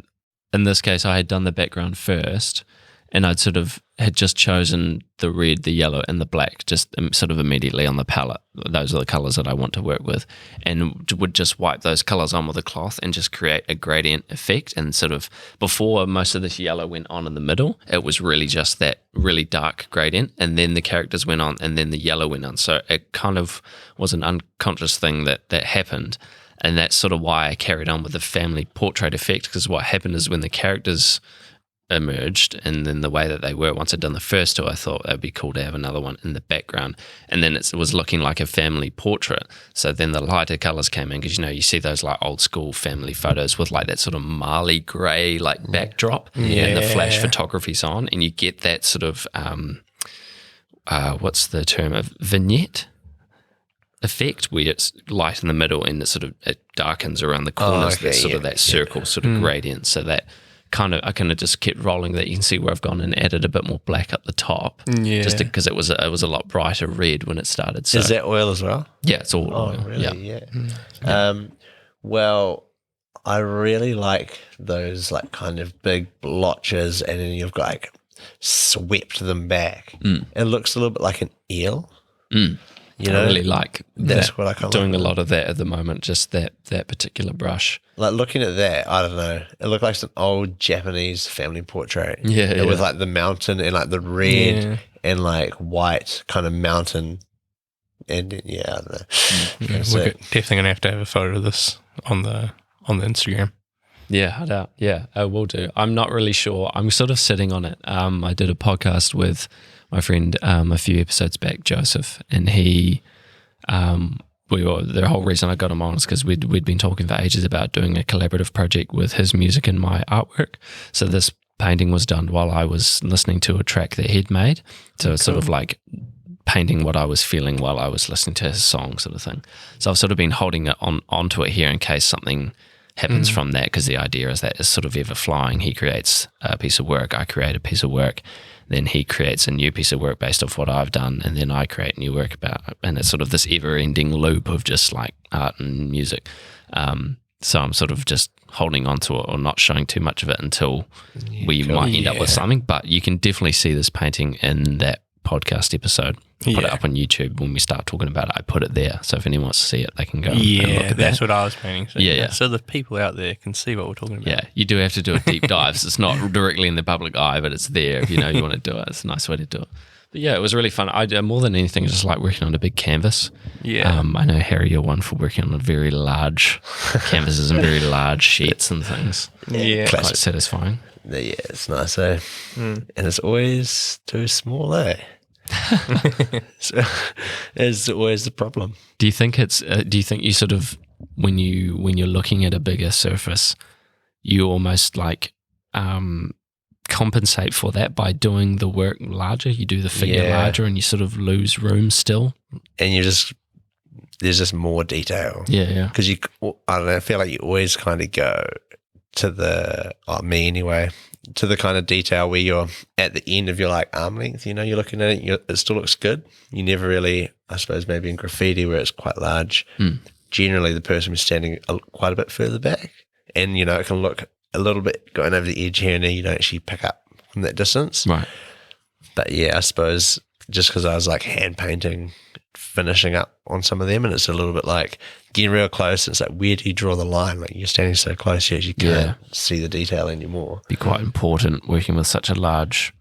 Speaker 2: in this case I had done the background first, and I'd sort of had just chosen the red, the yellow, and the black just sort of immediately on the palette. Those are the colours that I want to work with, and would just wipe those colours on with a cloth and just create a gradient effect. And sort of before most of this yellow went on in the middle, it was really just that really dark gradient, and then the characters went on, and then the yellow went on. So it kind of was an unconscious thing that happened. And that's sort of why I carried on with the family portrait effect, because what happened is when the characters emerged and then the way that they were, once I'd done the first two, I thought it would be cool to have another one in the background. And then it was looking like a family portrait. So then the lighter colours came in because, you see those like old school family photos with like that sort of marley grey like backdrop and the flash photography's on, and you get that sort of, what's the term, of vignette effect where it's light in the middle and it darkens around the corners. That's sort of that circle sort of gradient. So that kind of, I kind of just kept rolling that. You can see where I've gone and added a bit more black up the top, just because it was a lot brighter red when it started. So
Speaker 1: Is that oil as well?
Speaker 2: yeah, it's all
Speaker 1: Oh,
Speaker 2: oil.
Speaker 1: really?
Speaker 2: Yeah.
Speaker 1: Yeah. Well, I really like those like kind of big blotches, and then you've got like swept them back. It looks a little bit like an eel.
Speaker 2: I really like
Speaker 1: That's
Speaker 2: that.
Speaker 1: what I kinda
Speaker 2: doing
Speaker 1: like.
Speaker 2: a lot of that at the moment. Just that particular brush.
Speaker 1: Like looking at that, I don't know. It looked like some old Japanese family portrait.
Speaker 2: Yeah,
Speaker 1: With
Speaker 2: yeah.
Speaker 1: like the mountain and like the red and like white kind of mountain and then, I don't know.
Speaker 3: Yeah,
Speaker 1: So-
Speaker 3: we're definitely gonna have to have a photo of this on the Instagram.
Speaker 2: Yeah, I doubt. Yeah, I will do. I'm not really sure. I'm sort of sitting on it. I did a podcast with my friend a few episodes back, Joseph, and he, the whole reason I got him on is because we'd been talking for ages about doing a collaborative project with his music and my artwork. So this painting was done while I was listening to a track that he'd made. So it's sort of like painting what I was feeling while I was listening to his song, sort of thing. So I've sort of been holding it onto it here in case something happens from that, because the idea is that it's sort of ever flying. He creates a piece of work, I create a piece of work, then he creates a new piece of work based off what I've done, and then I create new work about it. And it's sort of this ever-ending loop of just like art and music. So I'm sort of just holding on to it or not showing too much of it until we might end up with something. But you can definitely see this painting in that podcast episode. Put it up on YouTube when we start talking about it. I put it there, so if anyone wants to see it, they can go and look at
Speaker 3: that's
Speaker 2: that.
Speaker 3: what I was painting. So, so the people out there can see what we're talking about.
Speaker 2: Yeah, you do have to do a deep dive. So it's not directly in the public eye, but it's there if you know you want to do it. It's a nice way to do it. But yeah, it was really fun. I more than anything, I just like working on a big canvas.
Speaker 3: Yeah.
Speaker 2: I know, Harry, you're one for working on very large canvases and very large sheets and things.
Speaker 3: Yeah.
Speaker 2: Quite satisfying.
Speaker 1: Yeah, it's nice, eh? And it's always too small, eh? So it's always the problem.
Speaker 2: Do you think you sort of, when you're looking at a bigger surface, you almost like compensate for that by doing the work larger? You do the figure larger and you sort of lose room still?
Speaker 1: And there's just more detail.
Speaker 2: Yeah.
Speaker 1: Because I don't know, I feel like you always kind of go to me anyway, to the kind of detail where you're at the end of your like arm length, you're looking at it, it still looks good. You never really, I suppose maybe in graffiti where it's quite large, generally the person was standing quite a bit further back, and it can look a little bit going over the edge here and there, you don't actually pick up from that distance.
Speaker 2: Right.
Speaker 1: But yeah, I suppose just because I was like hand painting, finishing up on some of them, and it's a little bit like getting real close. It's like, where do you draw the line? Like you're standing so close, you can't see the detail anymore.
Speaker 2: Be quite important working with such a large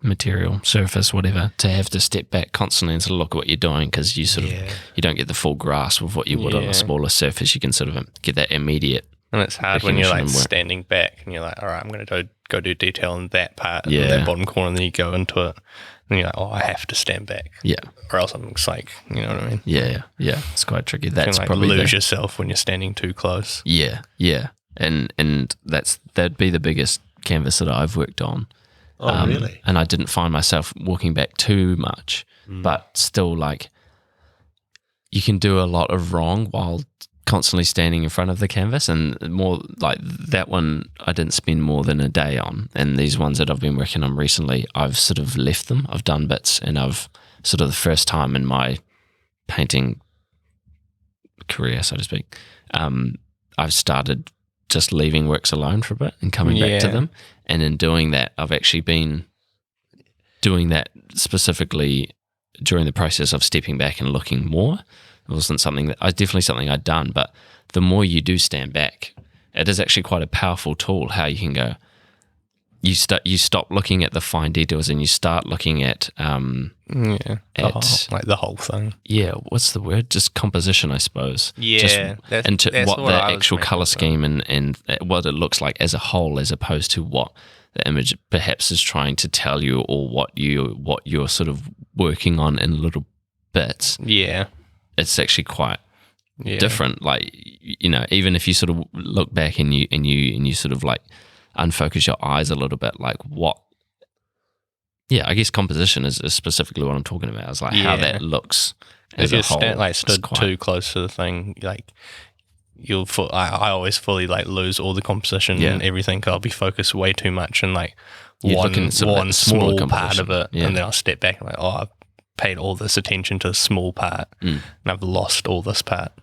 Speaker 2: material, surface, whatever, to have to step back constantly and sort of look at what you're doing, because you sort of you don't get the full grasp of what you would on a smaller surface. You can sort of get that immediate.
Speaker 3: And it's hard when you're like
Speaker 2: recognition and work.
Speaker 3: standing back and you're like, all right, I'm going to go do detail in that part,
Speaker 2: Yeah.
Speaker 3: that bottom corner, and then you go into it, and you're like, oh, I have to stand back,
Speaker 2: Yeah.
Speaker 3: or else I'm just like, you know what I mean?
Speaker 2: Yeah. It's quite tricky.
Speaker 3: You
Speaker 2: That's
Speaker 3: can like
Speaker 2: probably
Speaker 3: lose yourself when you're standing too close.
Speaker 2: Yeah. And that'd be the biggest canvas that I've worked on.
Speaker 1: Oh, really?
Speaker 2: And I didn't find myself walking back too much, but still, like, you can do a lot of wrong while constantly standing in front of the canvas. And more like that one, I didn't spend more than a day on. And these ones that I've been working on recently, I've sort of left them. I've done bits, and I've sort of the first time in my painting career, so to speak, I've started just leaving works alone for a bit and coming back to them. And in doing that, I've actually been doing that specifically during the process of stepping back and looking more. It wasn't definitely something I'd done, but the more you do stand back, it is actually quite a powerful tool how you can go, you stop looking at the fine details and you start looking at
Speaker 3: The whole thing.
Speaker 2: Yeah, what's the word? Just composition, I suppose.
Speaker 3: Yeah,
Speaker 2: just into what the actual color scheme and what it looks like as a whole, as opposed to what the image perhaps is trying to tell you, or what you're sort of working on in little bits.
Speaker 3: Yeah,
Speaker 2: it's actually quite different. Like, even if you sort of look back and you sort of like unfocus your eyes a little bit, like what. Yeah, I guess composition is specifically what I'm talking about. It's like how that looks as
Speaker 3: if
Speaker 2: a whole.
Speaker 3: If you stood too close to the thing, like I always fully like lose all the composition and everything. 'Cause I'll be focused way too much and like one small part of it, and then I'll step back and like, oh, I've paid all this attention to the small part, and I've lost all this part.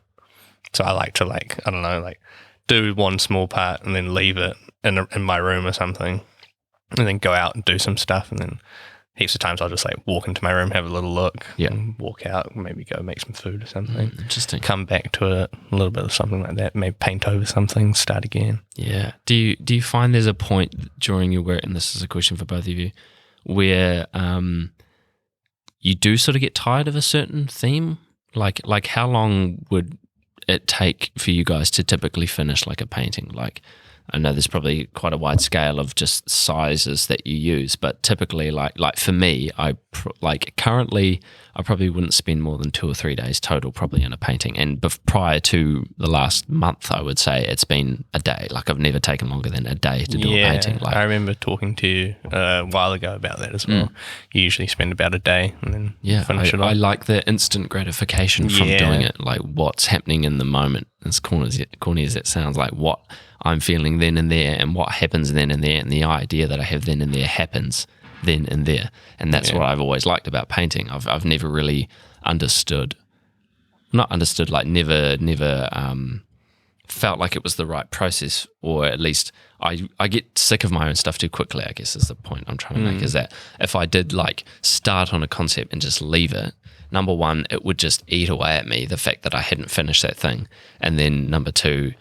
Speaker 3: So I like to I don't know, do one small part and then leave it in my room or something, and then go out and do some stuff, and then heaps of times I'll just walk into my room, have a little look, and walk out, maybe go make some food or something.
Speaker 2: Interesting.
Speaker 3: Come back to it, a little bit of something like that, maybe paint over something, start again.
Speaker 2: Yeah. Do you find there's a point during your work, and this is a question for both of you, where you do sort of get tired of a certain theme? Like how long would it take for you guys to typically finish like a painting? Like, I know there's probably quite a wide scale of just sizes that you use, but typically, like for me, currently, I probably wouldn't spend more than 2 or 3 days total probably in a painting. And prior to the last month, I would say it's been a day. Like I've never taken longer than a day to do a painting. Like
Speaker 3: I remember talking to you a while ago about that as well. You usually spend about a day and then finish it off.
Speaker 2: I like the instant gratification from doing it. Like what's happening in the moment. As corny as it sounds, like what I'm feeling then and there, and what happens then and there, and the idea that I have then and there happens then and there, and that's what I've always liked about painting. I've never really never felt like it was the right process, or at least I get sick of my own stuff too quickly, I guess is the point I'm trying to make, is that if I did like start on a concept and just leave it, number one, it would just eat away at me, the fact that I hadn't finished that thing. And then number two,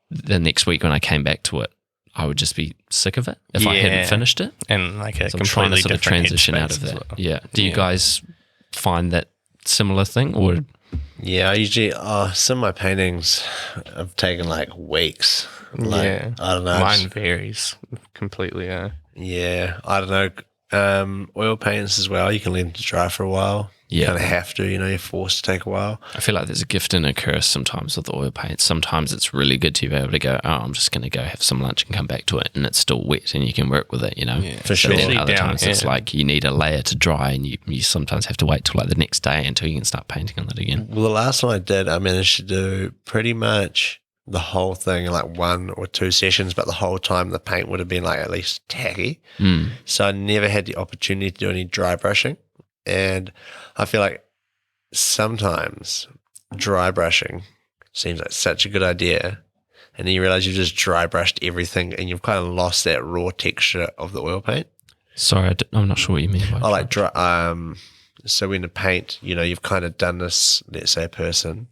Speaker 2: the next week when I came back to it, I would just be sick of it if I hadn't finished it.
Speaker 3: And like a
Speaker 2: So I'm trying to
Speaker 3: completely
Speaker 2: sort of
Speaker 3: different
Speaker 2: transition out of
Speaker 3: headspace as
Speaker 2: that.
Speaker 3: well.
Speaker 2: Yeah. Do you guys find that similar thing, or?
Speaker 1: Yeah, I usually, some of my paintings have taken like weeks. Like, I don't know.
Speaker 3: Mine varies completely.
Speaker 1: Yeah, I don't know. Oil paints as well, you can leave them to dry for a while. You
Speaker 2: Yeah.
Speaker 1: kind of have to, you're forced to take a while.
Speaker 2: I feel like there's a gift and a curse sometimes with the oil paint. Sometimes it's really good to be able to go, I'm just going to go have some lunch and come back to it, and it's still wet and you can work with it,
Speaker 1: For sure.
Speaker 2: But then
Speaker 3: Especially
Speaker 2: other
Speaker 3: down
Speaker 2: times it's
Speaker 3: here.
Speaker 2: like you need a layer to dry, and you sometimes have to wait till like the next day until you can start painting on it again.
Speaker 1: Well, the last one I did, I managed to do pretty much the whole thing in like 1 or 2 sessions, but the whole time the paint would have been like at least tacky. So I never had the opportunity to do any dry brushing. And I feel like sometimes dry brushing seems like such a good idea, and then you realize you've just dry brushed everything and you've kind of lost that raw texture of the oil paint.
Speaker 2: Sorry, I'm not sure what you mean by
Speaker 1: I like dry. So when the paint, you've kind of done this, let's say a person,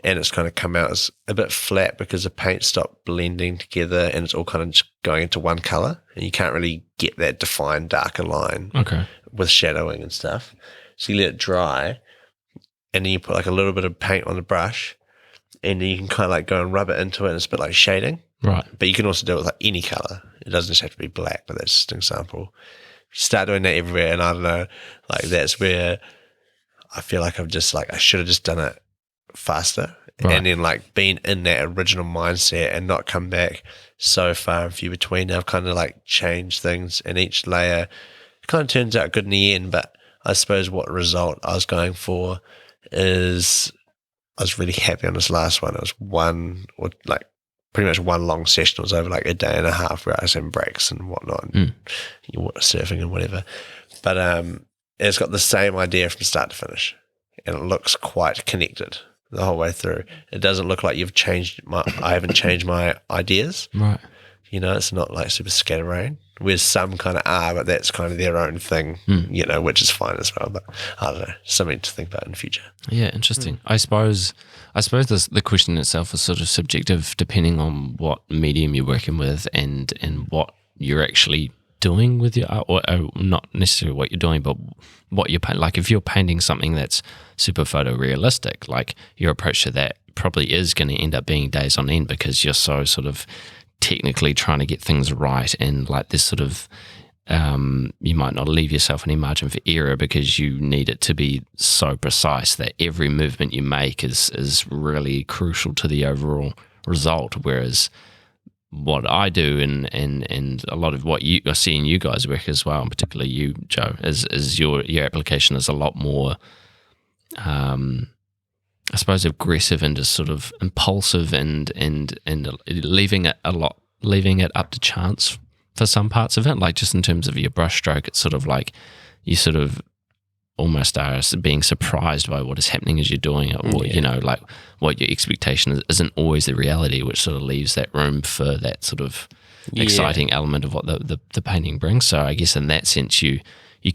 Speaker 1: and it's kind of come out as a bit flat because the paint stopped blending together and it's all kind of just going into one color, and you can't really get that defined darker line with shadowing and stuff. So you let it dry, and then you put like a little bit of paint on the brush, and then you can kind of like go and rub it into it, and it's a bit like shading.
Speaker 2: Right.
Speaker 1: But you can also do it with like any color. It doesn't just have to be black, but that's just an example. You start doing that everywhere, and I don't know, like that's where I feel like I should have just done it faster.
Speaker 2: Right.
Speaker 1: And then like being in that original mindset and not come back so far and few between. Now I've kind of like changed things, and each layer kind of turns out good in the end, but I suppose what result I was going for is I was really happy on this last one. It was pretty much one long session. It was over like a day and a half where I was having breaks and whatnot, and surfing and whatever. But it's got the same idea from start to finish, and it looks quite connected the whole way through. It doesn't look like I haven't changed my ideas.
Speaker 2: Right.
Speaker 1: It's not like super scatterbrained, whereas some kind of are, but that's kind of their own thing, which is fine as well. But I don't know, something to think about in the future.
Speaker 2: Yeah, interesting. I suppose the question itself is sort of subjective, depending on what medium you're working with and what you're actually doing with your art, or not necessarily what you're doing, but what you're painting. Like if you're painting something that's super photorealistic, like your approach to that probably is going to end up being days on end, because you're so sort of technically trying to get things right, and like this sort of you might not leave yourself any margin for error because you need it to be so precise that every movement you make is really crucial to the overall result. Whereas what I do and a lot of what I see in you guys work as well, and particularly you, Joe, is your application is a lot more I suppose aggressive and just sort of impulsive and leaving it up to chance for some parts of it. Like just in terms of your brush stroke, it's sort of like you sort of almost are being surprised by what is happening as you're doing it, or like what your expectation isn't always the reality, which sort of leaves that room for that sort of exciting element of what the painting brings. So I guess in that sense you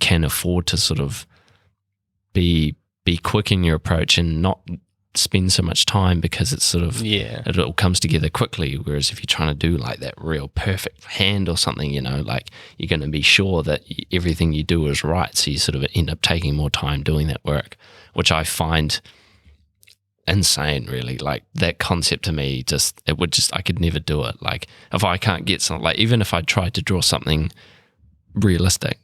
Speaker 2: can afford to sort of be quick in your approach and not spend so much time because it's sort of it all comes together quickly. Whereas if you're trying to do like that real perfect hand or something, you know, like you're going to be sure that everything you do is right. So you sort of end up taking more time doing that work, which I find insane, really. Like that concept to me, I could never do it. Like if I can't get something, like even if I tried to draw something realistic,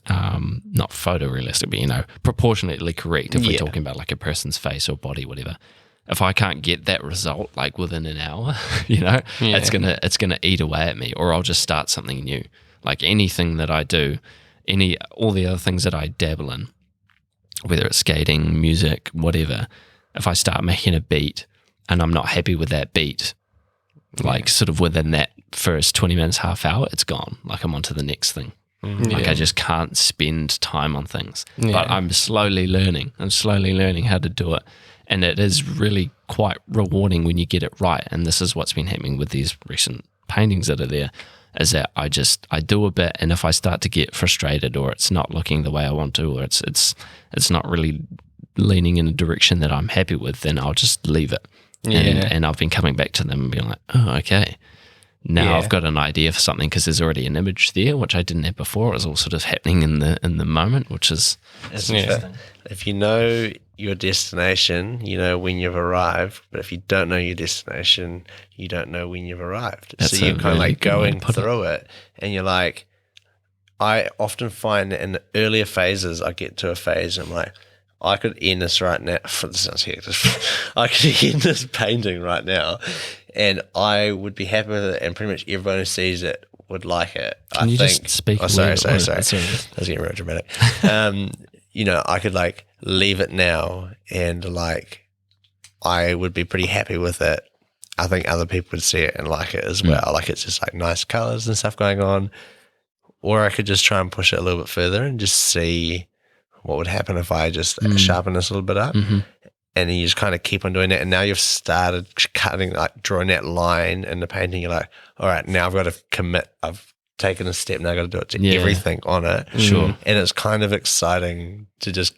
Speaker 2: not photorealistic, but, you know, proportionately correct, if we're talking about like a person's face or body, whatever. If I can't get that result like within an hour, you know, it's gonna eat away at me, or I'll just start something new. Like anything that I do, all the other things that I dabble in, whether it's skating, music, whatever, if I start making a beat and I'm not happy with that beat, like sort of within that first 20 minutes, half hour, it's gone. Like I'm on to the next thing. Like I just can't spend time on things. But I'm slowly learning. How to do it. And it is really quite rewarding when you get it right. And this is what's been happening with these recent paintings that are there, is that I do a bit, and if I start to get frustrated, or it's not looking the way I want to, or it's not really leaning in a direction that I'm happy with, then I'll just leave it. And I've been coming back to them and being like, oh, okay. Now I've got an idea for something, because there's already an image there, which I didn't have before. It was all sort of happening in the moment, which is interesting.
Speaker 1: If you know your destination, you know when you've arrived. But if you don't know your destination, you don't know when you've arrived.
Speaker 2: That's
Speaker 1: so you're kind of
Speaker 2: really
Speaker 1: like going through it, and you're like, I often find that in the earlier phases, I get to a phase and I'm like, I could end this right now. This sounds hectic. I could end this painting right now, and I would be happy with it, and pretty much everyone who sees it would like it.
Speaker 2: Can you just speak?
Speaker 1: Oh, sorry. I was getting real dramatic. You know, I could like leave it now, and like I would be pretty happy with it. I think other people would see it and like it as well. Like it's just like nice colors and stuff going on. Or I could just try and push it a little bit further and just see what would happen if I just sharpen this a little bit up. And then you just kind of keep on doing it. And now you've started drawing that line in the painting. You're like, all right, now I've got to commit. I've taken a step. Now I've got to do it to everything on it.
Speaker 2: Sure.
Speaker 1: And it's kind of exciting to just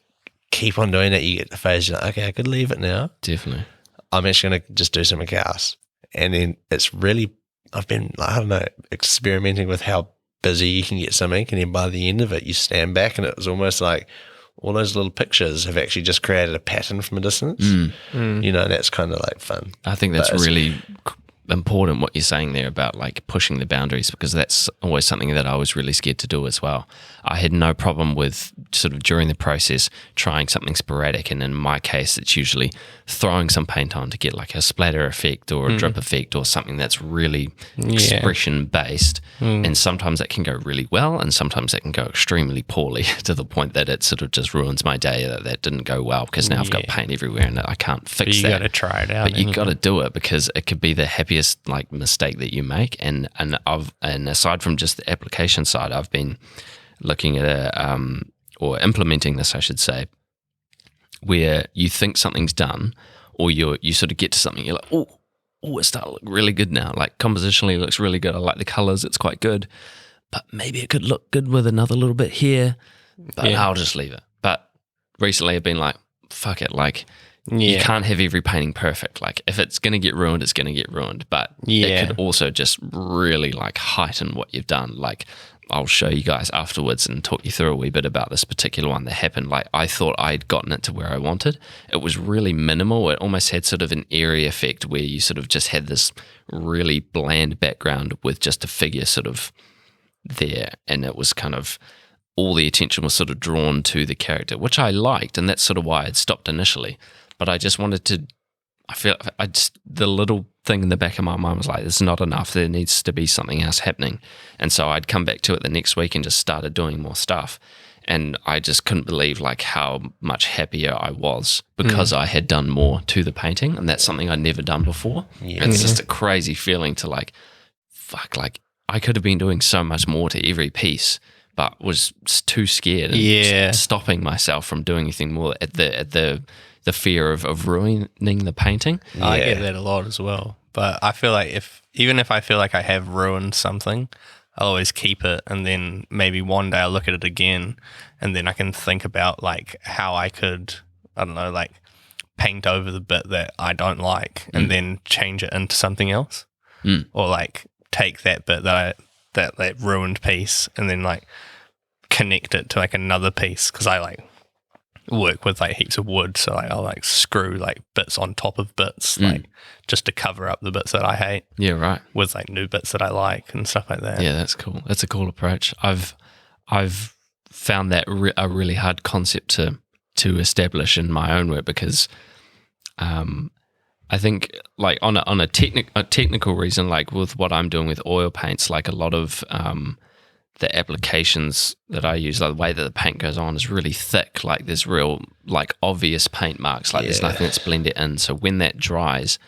Speaker 1: keep on doing it. You get the phase, you're like, okay, I could leave it now.
Speaker 2: Definitely.
Speaker 1: I'm actually going to just do something else. And then it's really, I've been, I don't know, experimenting with how busy you can get something. And then by the end of it, you stand back and it was almost like all those little pictures have actually just created a pattern from a distance. You know, that's kind of like fun.
Speaker 2: I think that's really important what you're saying there about like pushing the boundaries, because that's always something that I was really scared to do as well. I had no problem with sort of during the process trying something sporadic, and in my case it's usually throwing some paint on to get like a splatter effect or a drip effect or something that's really expression based. And sometimes that can go really well, and sometimes that can go extremely poorly to the point that it sort of just ruins my day, that didn't go well, because now I've got paint everywhere and I can't fix that.
Speaker 3: You got to try it out.
Speaker 2: But you got to do it, because it could be the happiest like mistake that you make. And aside from just the application side, I've been looking at or implementing this, I should say, where you think something's done, or you sort of get to something, you're like, oh, it's starting to look really good now. Like compositionally, it looks really good. I like the colors. It's quite good. But maybe it could look good with another little bit here. But I'll just leave it. But recently I've been like, fuck it. Like, you can't have every painting perfect. Like if it's going to get ruined, it's going to get ruined. But it could also just really like heighten what you've done. Like I'll show you guys afterwards and talk you through a wee bit about this particular one that happened. Like I thought I'd gotten it to where I wanted. It was really minimal. It almost had sort of an airy effect where you sort of just had this really bland background with just a figure sort of there. And it was kind of, all the attention was sort of drawn to the character, which I liked. And that's sort of why I'd stopped initially. But I just wanted to, the little thing in the back of my mind was like, this is not enough. There needs to be something else happening. And so I'd come back to it the next week and just started doing more stuff. And I just couldn't believe like how much happier I was because I had done more to the painting. And that's something I'd never done before. It's just a crazy feeling to like, fuck, like I could have been doing so much more to every piece, but was too scared and stopping myself from doing anything more at the fear of ruining the painting.
Speaker 3: I get that a lot as well. But I feel like even if I feel like I have ruined something, I'll always keep it, and then maybe one day I'll look at it again, and then I can think about like how I could, I don't know, like paint over the bit that I don't like and then change it into something else, or like take that bit that ruined piece and then like connect it to like another piece, because I like work with like heaps of wood, so like I'll like screw like bits on top of bits, like just to cover up the bits that I hate.
Speaker 2: Yeah, right.
Speaker 3: With like new bits that I like and stuff like that.
Speaker 2: Yeah, that's cool. That's a cool approach. I've found that a really hard concept to establish in my own work, because I think like on a technical reason, like with what I'm doing with oil paints, like a lot of the applications that I use, like the way that the paint goes on is really thick. Like there's real like obvious paint marks, like there's nothing that's blended in. So when that dries,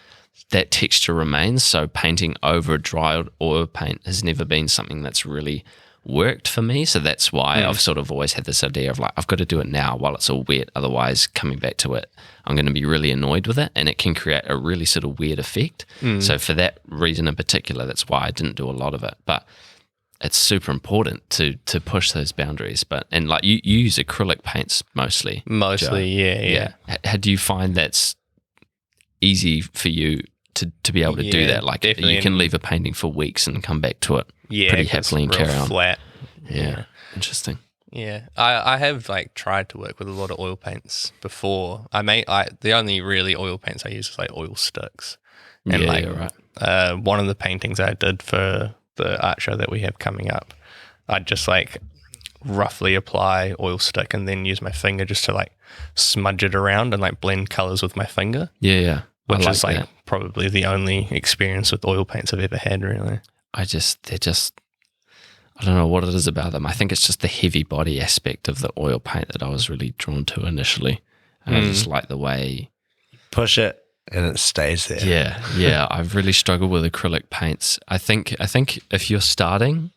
Speaker 2: that texture remains. So painting over a dry oil paint has never been something that's really worked for me. So that's why I've sort of always had this idea of like, I've got to do it now while it's all wet. Otherwise, coming back to it, I'm going to be really annoyed with it, and it can create a really sort of weird effect. So for that reason in particular, that's why I didn't do a lot of it. But it's super important to push those boundaries. And like you use acrylic paints mostly.
Speaker 3: Mostly,
Speaker 2: Joe.
Speaker 3: yeah.
Speaker 2: How do you find that's easy for you to be able to do that? Like
Speaker 3: definitely.
Speaker 2: you can leave a painting for weeks and come back to it pretty
Speaker 3: 'cause
Speaker 2: happily and
Speaker 3: it's real
Speaker 2: carry on.
Speaker 3: flat.
Speaker 2: Yeah, interesting.
Speaker 3: Yeah, I have like tried to work with a lot of oil paints before. The only really oil paints I use is like oil sticks. And
Speaker 2: Yeah,
Speaker 3: like
Speaker 2: yeah, right.
Speaker 3: one of the paintings I did for the art show that we have coming up, I'd just like roughly apply oil stick and then use my finger just to like smudge it around and like blend colors with my finger.
Speaker 2: Yeah.
Speaker 3: Which
Speaker 2: I
Speaker 3: is like
Speaker 2: that.
Speaker 3: probably the only experience with oil paints I've ever had, really.
Speaker 2: I don't know what it is about them. I think it's just the heavy body aspect of the oil paint that I was really drawn to initially. And I just like the way...
Speaker 1: Push it and it stays there.
Speaker 2: Yeah. I've really struggled with acrylic paints. I think if you're starting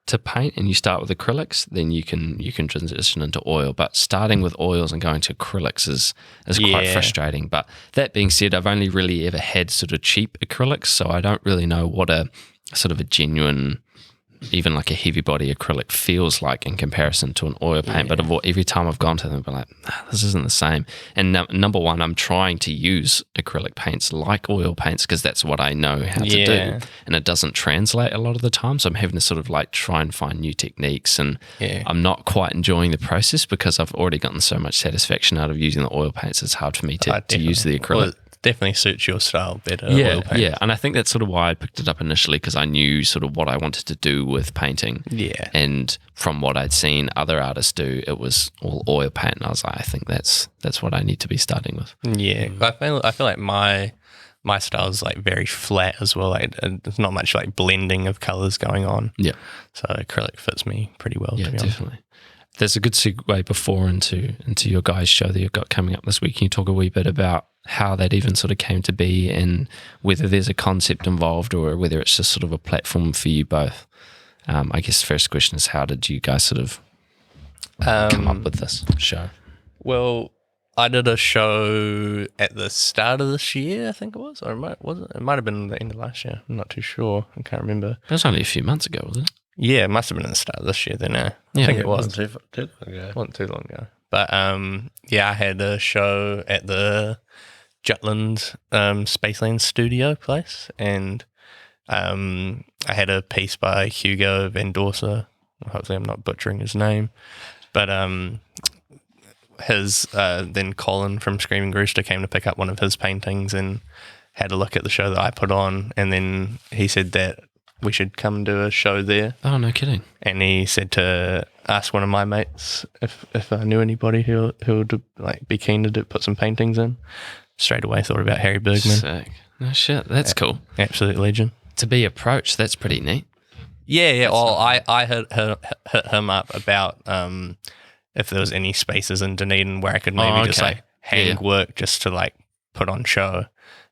Speaker 2: to paint and you start with acrylics, then you can transition into oil. But starting with oils and going to acrylics is quite frustrating. But that being said, I've only really ever had sort of cheap acrylics, so I don't really know what a sort of a genuine, even like a heavy body acrylic feels like in comparison to an oil paint. But every time I've gone to them, I've been like, this isn't the same. And number one, I'm trying to use acrylic paints like oil paints because that's what I know how to do. And it doesn't translate a lot of the time. So I'm having to sort of like try and find new techniques. And I'm not quite enjoying the process because I've already gotten so much satisfaction out of using the oil paints. It's hard for me to use the acrylic.
Speaker 3: Well, definitely suits your style better. Oil paints.
Speaker 2: Yeah, and I think that's sort of why I picked it up initially, because I knew sort of what I wanted to do with painting. Yeah, and from what I'd seen other artists do, it was all oil paint, and I was like, I think that's what I need to be starting with.
Speaker 3: Yeah, I feel like my style is like very flat as well. Like there's not much like blending of colors going on. Yeah, so acrylic fits me pretty well.
Speaker 2: Yeah,
Speaker 3: to be honest.
Speaker 2: definitely. There's a good segue before into your guys' show that you've got coming up this week. Can you talk a wee bit about how that even sort of came to be and whether there's a concept involved or whether it's just sort of a platform for you both? I guess the first question is, how did you guys sort of come up with this show?
Speaker 3: Well, I did a show at the start of this year, I think it was, or it might have been the end of last year. I'm not too sure. I can't remember.
Speaker 2: It was only a few months ago, wasn't it?
Speaker 3: Yeah, it must have been at the start of this year then. I think it was. Wasn't too long ago. But I had a show at the Jutland Spaceland studio place, and I had a piece by Hugo Van Dorsa. Hopefully I'm not butchering his name. But then Colin from Screaming Rooster came to pick up one of his paintings and had a look at the show that I put on, and then he said that we should come do a show there.
Speaker 2: Oh, no kidding.
Speaker 3: And he said to ask one of my mates if I knew anybody who would like be keen to put some paintings in. Straight away thought about Harry Bergman.
Speaker 2: Sick. No shit, that's cool.
Speaker 3: Absolute legend.
Speaker 2: To be approached, that's pretty neat.
Speaker 3: Yeah. Well, I hit him up about if there was any spaces in Dunedin where I could maybe just like hang work just to like put on show.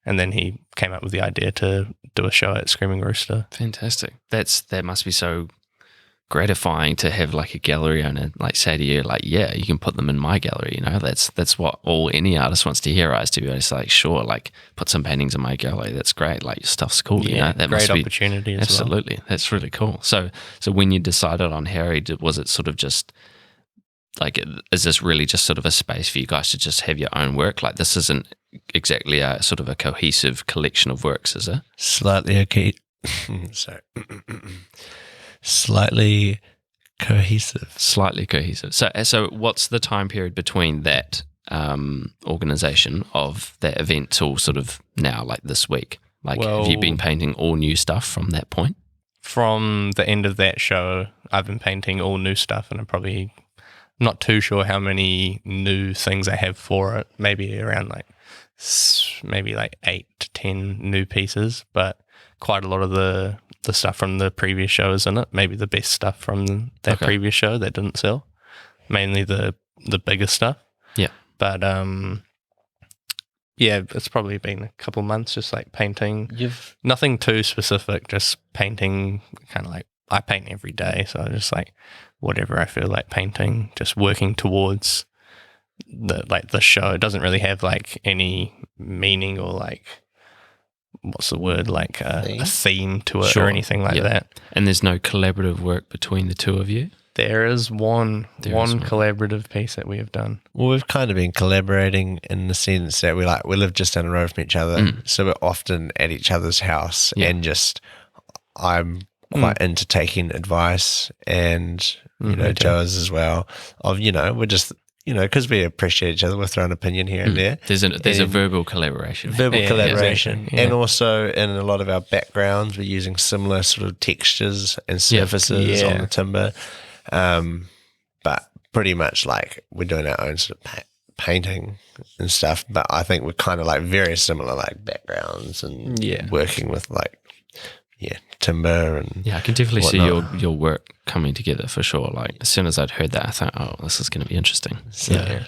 Speaker 3: And then he came up with the idea to do a show at Screaming Rooster.
Speaker 2: Fantastic. That must be so gratifying to have like a gallery owner like say to you, like, yeah, you can put them in my gallery. You know, that's what any artist wants to hear. To be honest, like, sure, like put some paintings in my gallery. That's great. Like your stuff's cool.
Speaker 3: Yeah,
Speaker 2: you know, that
Speaker 3: great
Speaker 2: must be
Speaker 3: opportunity.
Speaker 2: Absolutely,
Speaker 3: well.
Speaker 2: That's really cool. So when you decided on Harry, was it sort of just like, is this really just sort of a space for you guys to just have your own work? Like this isn't exactly a sort of a cohesive collection of works, is it?
Speaker 1: Slightly okay. Sorry. Slightly cohesive.
Speaker 2: Slightly cohesive. So what's the time period between that organization of that event till sort of now, like this week? Like, have you been painting all new stuff from that point?
Speaker 3: From the end of that show, I've been painting all new stuff, and I'm probably not too sure how many new things I have for it. Maybe around maybe 8 to 10 new pieces, but quite a lot of the stuff from the previous show is in it. Maybe the best stuff from that previous show that didn't sell. Mainly the bigger stuff.
Speaker 2: Yeah.
Speaker 3: But yeah, it's probably been a couple months just like painting. Nothing too specific, just painting kind of like I paint every day, so I just like whatever I feel like painting, just working towards the show. It doesn't really have like any meaning or like what's the word, like a theme to it or anything like that.
Speaker 2: And there's no collaborative work between the two of you?
Speaker 3: There is one collaborative piece that we have done.
Speaker 1: Well, we've kind of been collaborating in the sense that we live just down the road from each other, so we're often at each other's house, and just I'm quite into taking advice, and you know Joe is as well. Of we're just because we appreciate each other, we'll throw an opinion here and there.
Speaker 2: There's a verbal collaboration.
Speaker 1: Collaboration.
Speaker 3: Exactly.
Speaker 1: And also in a lot of our backgrounds, we're using similar sort of textures and surfaces on the timber. But pretty much like we're doing our own sort of painting and stuff. But I think we're kind of like very similar like backgrounds and working with timber and
Speaker 2: I can definitely see your work coming together for sure. Like as soon as I'd heard that, I thought, oh, this is going to be interesting.
Speaker 1: So, no,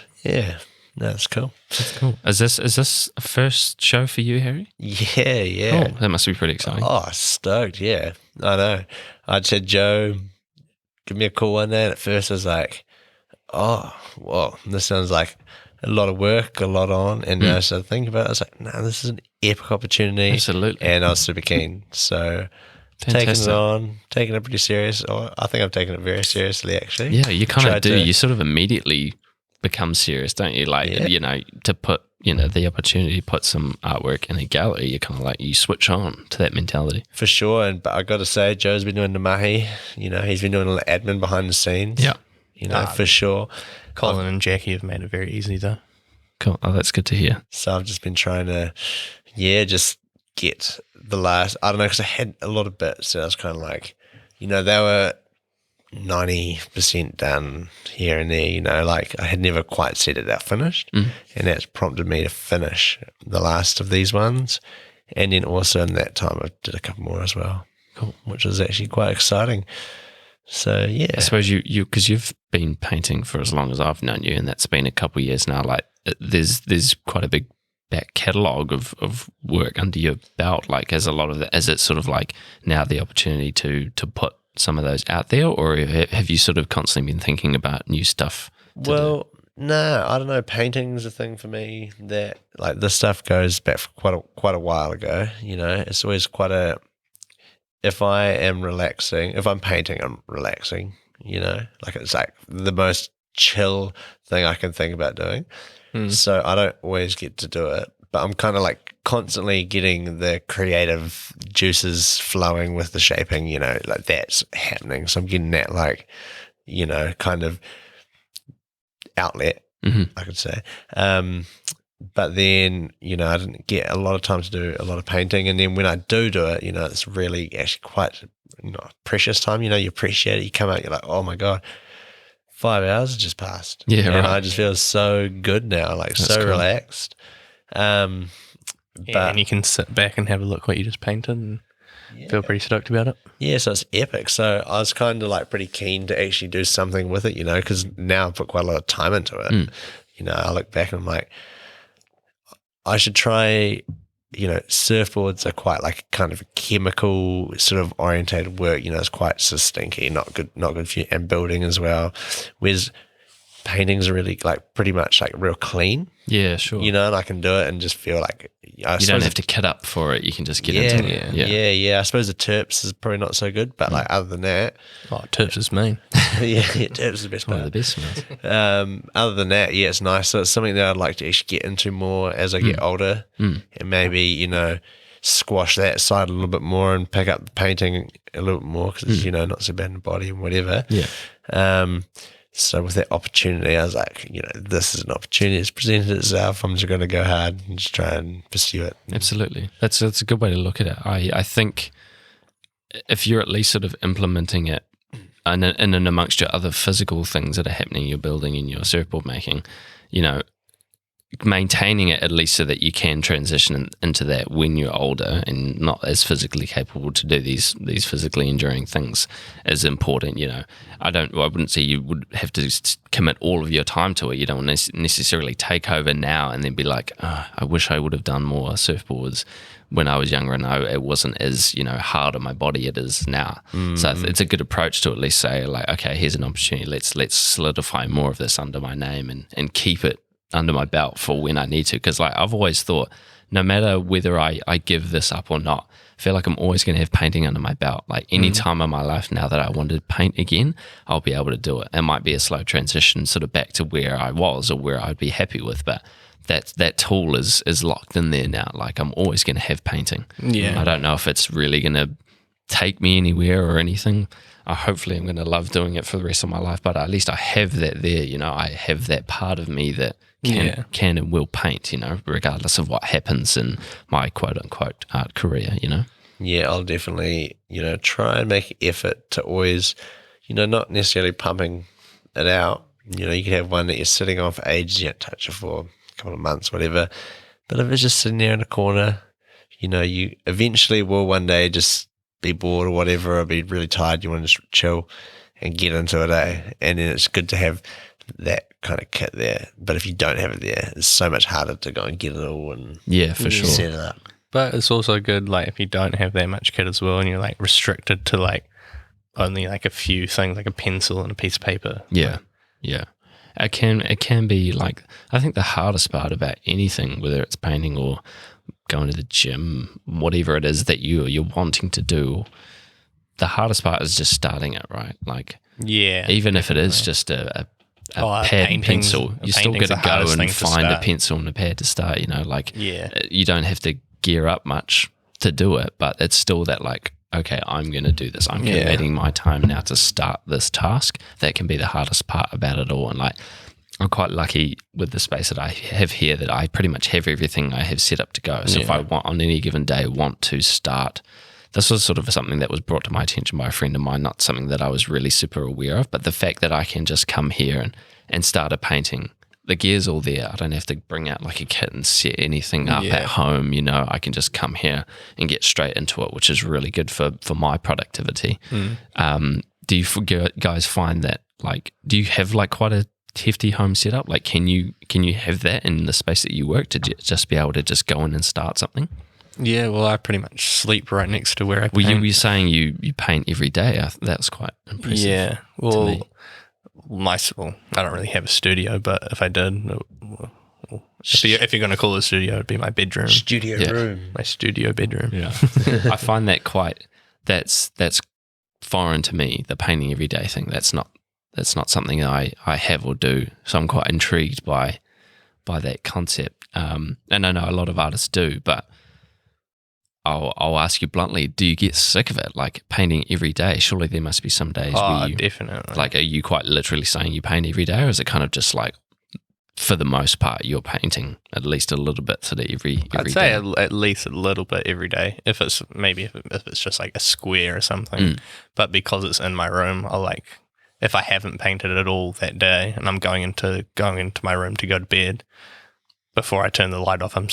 Speaker 1: that's cool.
Speaker 2: That's cool. Is this a first show for you, Harry?
Speaker 1: Yeah.
Speaker 2: Oh, that must be pretty exciting.
Speaker 1: Oh, stoked. Yeah, I know. I said, Joe, give me a call one day. And at first I was like, oh, well, this sounds like a lot of work, a lot on. And I started thinking about it. I was like, no, this is an epic opportunity.
Speaker 2: Absolutely.
Speaker 1: And I was super keen. So
Speaker 2: Fantastic.
Speaker 1: taking it pretty serious. I think I've taken it very seriously, actually.
Speaker 2: Yeah, you kind of do. You sort of immediately become serious, don't you? Like, to put, the opportunity to put some artwork in a gallery, you kind of like, you switch on to that mentality.
Speaker 1: For sure. But I got to say, Joe's been doing the mahi. He's been doing a lot of admin behind the scenes.
Speaker 2: Yeah.
Speaker 1: For sure.
Speaker 3: Colin and Jackie have made it very easy though.
Speaker 2: Cool. Oh, that's good to hear.
Speaker 1: So I've just been trying to, just get the last, I don't know, because I had a lot of bits that I was kind of like, they were 90% done here and there, like I had never quite said it out finished. And that's prompted me to finish the last of these ones. And then also in that time, I did a couple more as well, which was actually quite exciting. So, yeah.
Speaker 2: I suppose because you've been painting for as long as I've known you, and that's been a couple of years now, like there's quite a big back catalogue of work under your belt. Like, is it sort of like now the opportunity to put some of those out there, or have you sort of constantly been thinking about new stuff?
Speaker 1: Well, no, I don't know. Painting's a thing for me that, like, this stuff goes back for quite a while ago. It's always if I am relaxing, if I'm painting, I'm relaxing, like it's like the most chill thing I can think about doing. So I don't always get to do it, but I'm kind of like constantly getting the creative juices flowing with the shaping, like that's happening. So I'm getting that like, kind of outlet, I could say. But then, I didn't get a lot of time to do a lot of painting. And then when I do it, it's really actually quite precious time. You appreciate it. You come out, you're like, oh my God, 5 hours has just passed.
Speaker 2: Yeah,
Speaker 1: and
Speaker 2: right.
Speaker 1: I just feel so good now, like that's so cool. Relaxed. But
Speaker 3: and you can sit back and have a look what you just painted and feel pretty stoked about it.
Speaker 1: Yeah, so it's epic. So I was kind of like pretty keen to actually do something with it, because now I've put quite a lot of time into it. I look back and I'm like, I should try, surfboards are quite like kind of a chemical sort of orientated work, it's quite so stinky, not good for you, and building as well. Whereas paintings are really like pretty much like real clean,
Speaker 2: Yeah, sure.
Speaker 1: you know, and I can do it and just feel like
Speaker 2: You don't have to kit up for it. You can just get
Speaker 1: yeah,
Speaker 2: into it.
Speaker 1: yeah. I suppose the Terps is probably not so good, but like other than that,
Speaker 3: Oh, Terps is mean.
Speaker 1: yeah, Terps is the best
Speaker 2: One of
Speaker 1: part.
Speaker 2: the best smells.
Speaker 1: Other than that, yeah, it's nice. So it's something that I'd like to actually get into more as I get older, and maybe, you know, squash that side a little bit more and pick up the painting a little bit more because it's, you know, not so bad in the body and whatever.
Speaker 2: Yeah.
Speaker 1: So with that opportunity, I was like, you know, this is an opportunity. It's presented itself. I'm just going to go hard and just try and pursue it.
Speaker 2: Absolutely. That's a good way to look at it. I think if you're at least sort of implementing it in and amongst your other physical things that are happening, your building and your surfboard making, you know, maintaining it at least so that you can transition into that when you're older and not as physically capable to do these physically enduring things is important. You know, I wouldn't say you would have to commit all of your time to it. You don't necessarily take over now and then be like, oh, I wish I would have done more surfboards when I was younger and it wasn't as, you know, hard on my body it is now. So it's a good approach to at least say like, okay, here's an opportunity. Let's solidify more of this under my name and keep it under my belt for when I need to. Because like I've always thought, no matter whether I give this up or not, I feel like I'm always going to have painting under my belt. Like any time in my life now that I want to paint again, I'll be able to do it. It might be a slow transition sort of back to where I was or where I'd be happy with, but that tool is locked in there now. Like I'm always going to have painting.
Speaker 3: Yeah.
Speaker 2: I don't know if it's really going to take me anywhere or anything. Hopefully I'm going to love doing it for the rest of my life, but at least I have that there, you know, I have that part of me that can and will paint, you know, regardless of what happens in my quote unquote art career, you know.
Speaker 1: Yeah, I'll definitely, you know, try and make an effort to always, you know, not necessarily pumping it out. You know, you could have one that you're sitting on for ages, you don't touch it for a couple of months, whatever. But if it's just sitting there in a corner, you know, you eventually will one day just be bored or whatever, or be really tired, you want to just chill and get into it, eh? And then it's good to have that kind of kit there. But if you don't have it there, it's so much harder to go and get it all and
Speaker 2: Yeah, for sure.
Speaker 1: set it up.
Speaker 3: But it's also good, like, if you don't have that much kit as well and you're, like, restricted to, like, only, like, a few things, like a pencil and a piece of paper.
Speaker 2: Yeah, yeah. It can be, like, I think the hardest part about anything, whether it's painting or going to the gym, whatever it is that you're wanting to do, the hardest part is just starting it, right? Like,
Speaker 3: Yeah.
Speaker 2: even if it is just a
Speaker 3: Oh,
Speaker 2: pad and
Speaker 3: painting's-
Speaker 2: pencil, you still got
Speaker 3: painting's
Speaker 2: to
Speaker 3: the
Speaker 2: go
Speaker 3: hardest
Speaker 2: and
Speaker 3: thing to
Speaker 2: find a
Speaker 3: start.
Speaker 2: pencil and a pad to start, you know, like
Speaker 3: Yeah.
Speaker 2: you don't have to gear up much to do it, but it's still that like, okay, I'm going to do this. I'm
Speaker 3: Yeah.
Speaker 2: committing my time now to start this task. That can be the hardest part about it all. And like, I'm quite lucky with the space that I have here that I pretty much have everything I have set up to go. So if I want on any given day want to start, this was sort of something that was brought to my attention by a friend of mine, not something that I was really super aware of, but the fact that I can just come here and start a painting, the gear's all there. I don't have to bring out like a kit and set anything up at home, you know, I can just come here and get straight into it, which is really good for my productivity. Do you guys find that, like, do you have like quite a hefty home setup? Like, can you have that in the space that you work to just be able to just go in and start something?
Speaker 3: Yeah, well, I pretty much sleep right next to where I
Speaker 2: Well,
Speaker 3: paint.
Speaker 2: you were saying you paint every day. That was quite impressive.
Speaker 3: Yeah,
Speaker 2: to
Speaker 3: well,
Speaker 2: me.
Speaker 3: I don't really have a studio, but if I did, if you're going to call it a studio, it'd be my bedroom,
Speaker 1: Studio
Speaker 2: Yeah.
Speaker 1: room.
Speaker 3: my studio bedroom.
Speaker 2: Yeah, I find that that's foreign to me. The painting every day thing. That's not something I have or do. So I'm quite intrigued by that concept. And I know a lot of artists do, but I'll ask you bluntly: do you get sick of it? Like painting every day? Surely there must be some days
Speaker 3: Oh,
Speaker 2: where you
Speaker 3: definitely.
Speaker 2: like. Are you quite literally saying you paint every day, or is it kind of just like, for the most part, you're painting at least a little bit sort of every
Speaker 3: I'd say
Speaker 2: day?
Speaker 3: at least a little bit every day. If it's if it's just like a square or something, but because it's in my room, I'll like, if I haven't painted at all that day and I'm going into my room to go to bed, before I turn the light off, I'm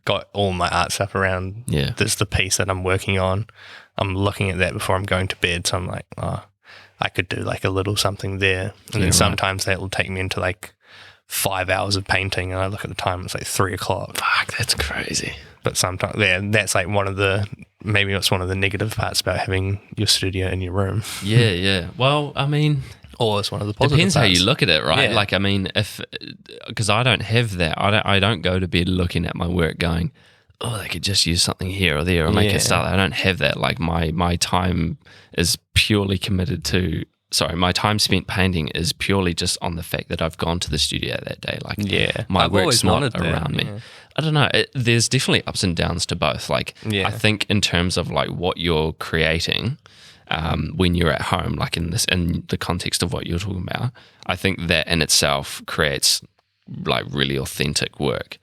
Speaker 3: got all my art stuff around.
Speaker 2: Yeah.
Speaker 3: There's the piece that I'm working on. I'm looking at that before I'm going to bed. So I'm like, oh, I could do like a little something there. And then sometimes that will take me into like 5 hours of painting. And I look at the time, it's like 3 o'clock.
Speaker 2: Fuck, that's crazy.
Speaker 3: But sometimes, that's like maybe it's one of the negative parts about having your studio in your room.
Speaker 2: Yeah. Well, I mean,
Speaker 3: Or it's one of the positive
Speaker 2: Depends how
Speaker 3: parts.
Speaker 2: you look at it, right?
Speaker 3: Yeah.
Speaker 2: Like, I mean, because I don't have that. I don't go to bed looking at my work going, oh, they could just use something here or there or make it style. I don't have that. Like my time is purely committed to. Sorry, my time spent painting is purely just on the fact that I've gone to the studio that day. Like, my
Speaker 3: I've
Speaker 2: work's
Speaker 3: always
Speaker 2: not
Speaker 3: wanted that,
Speaker 2: around me.
Speaker 3: yeah.
Speaker 2: I don't know. There's definitely ups and downs to both. Like,
Speaker 3: Yeah.
Speaker 2: I think in terms of like what you're creating, when you're at home, like in the context of what you're talking about, I think that in itself creates like really authentic work,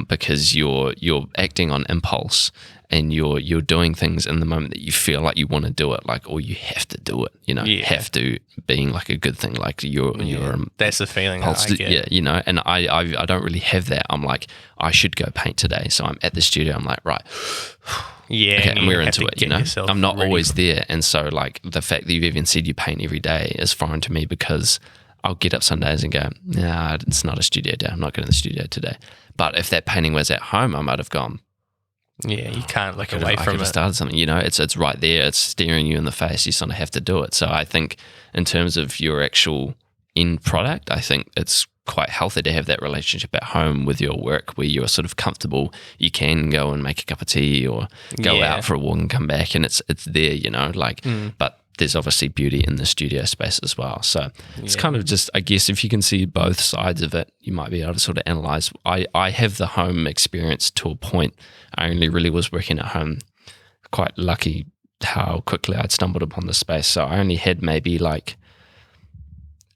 Speaker 2: because you're acting on impulse and you're doing things in the moment that you feel like you want to do it, like, or you have to do it, you know, have to being like a good thing, like you're
Speaker 3: That's the feeling that I get.
Speaker 2: yeah, you know, and I don't really have that. I'm like, I should go paint today, so I'm at the studio. I'm like, right,
Speaker 3: Yeah,
Speaker 2: okay,
Speaker 3: and
Speaker 2: and
Speaker 3: you
Speaker 2: we're
Speaker 3: have
Speaker 2: into
Speaker 3: to
Speaker 2: it. You
Speaker 3: get
Speaker 2: know,
Speaker 3: yourself
Speaker 2: I'm not
Speaker 3: ready
Speaker 2: always
Speaker 3: for-
Speaker 2: there, and so like the fact that you've even said you paint every day is foreign to me, because I'll get up some days and go, nah, it's not a studio day. I'm not going to the studio today. But if that painting was at home, I might have gone,
Speaker 3: Yeah, you can't look
Speaker 2: I
Speaker 3: away
Speaker 2: could
Speaker 3: from
Speaker 2: have
Speaker 3: it.
Speaker 2: started something. You know, it's right there. It's staring you in the face. You sort of have to do it. So I think in terms of your actual end product, I think it's quite healthy to have that relationship at home with your work where you're sort of comfortable. You can go and make a cup of tea or go
Speaker 3: Yeah.
Speaker 2: out for a walk and come back, and it's there, you know, like, but there's obviously beauty in the studio space as well. So it's kind of just, I guess, if you can see both sides of it, you might be able to sort of analyze. I have the home experience to a point. I only really was working at home. Quite lucky how quickly I'd stumbled upon the space. So I only had maybe like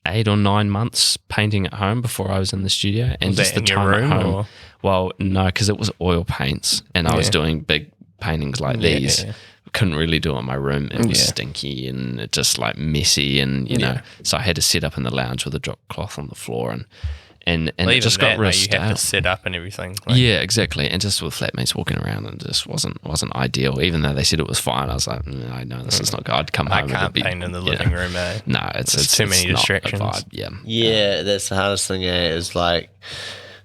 Speaker 2: 8 or 9 months painting at home before I was in the studio. And
Speaker 3: Was
Speaker 2: just
Speaker 3: that
Speaker 2: the
Speaker 3: in your
Speaker 2: time
Speaker 3: room,
Speaker 2: at home.
Speaker 3: or?
Speaker 2: Well, no, because it was oil paints and I was
Speaker 3: Yeah.
Speaker 2: doing big paintings like
Speaker 3: Yeah,
Speaker 2: these.
Speaker 3: yeah.
Speaker 2: Couldn't really do it in my room. It was
Speaker 3: Yeah.
Speaker 2: stinky and it just like messy, and you know, so I had to sit up in the lounge with a drop cloth on the floor, and
Speaker 3: Well,
Speaker 2: it
Speaker 3: even
Speaker 2: just got
Speaker 3: that,
Speaker 2: real
Speaker 3: like, you have
Speaker 2: stale.
Speaker 3: to sit up and everything. Like,
Speaker 2: Yeah, exactly. And just with flatmates walking around, and just wasn't ideal. Even though they said it was fine, I was like, I know this is not good. I'd come
Speaker 3: I
Speaker 2: home. and it'd
Speaker 3: can't
Speaker 2: be,
Speaker 3: paint in the
Speaker 2: you know,
Speaker 3: living room, eh?
Speaker 2: No, it's
Speaker 3: too many
Speaker 2: not a
Speaker 3: distractions.
Speaker 2: vibe, Yeah.
Speaker 1: Yeah, that's the hardest thing. Is like,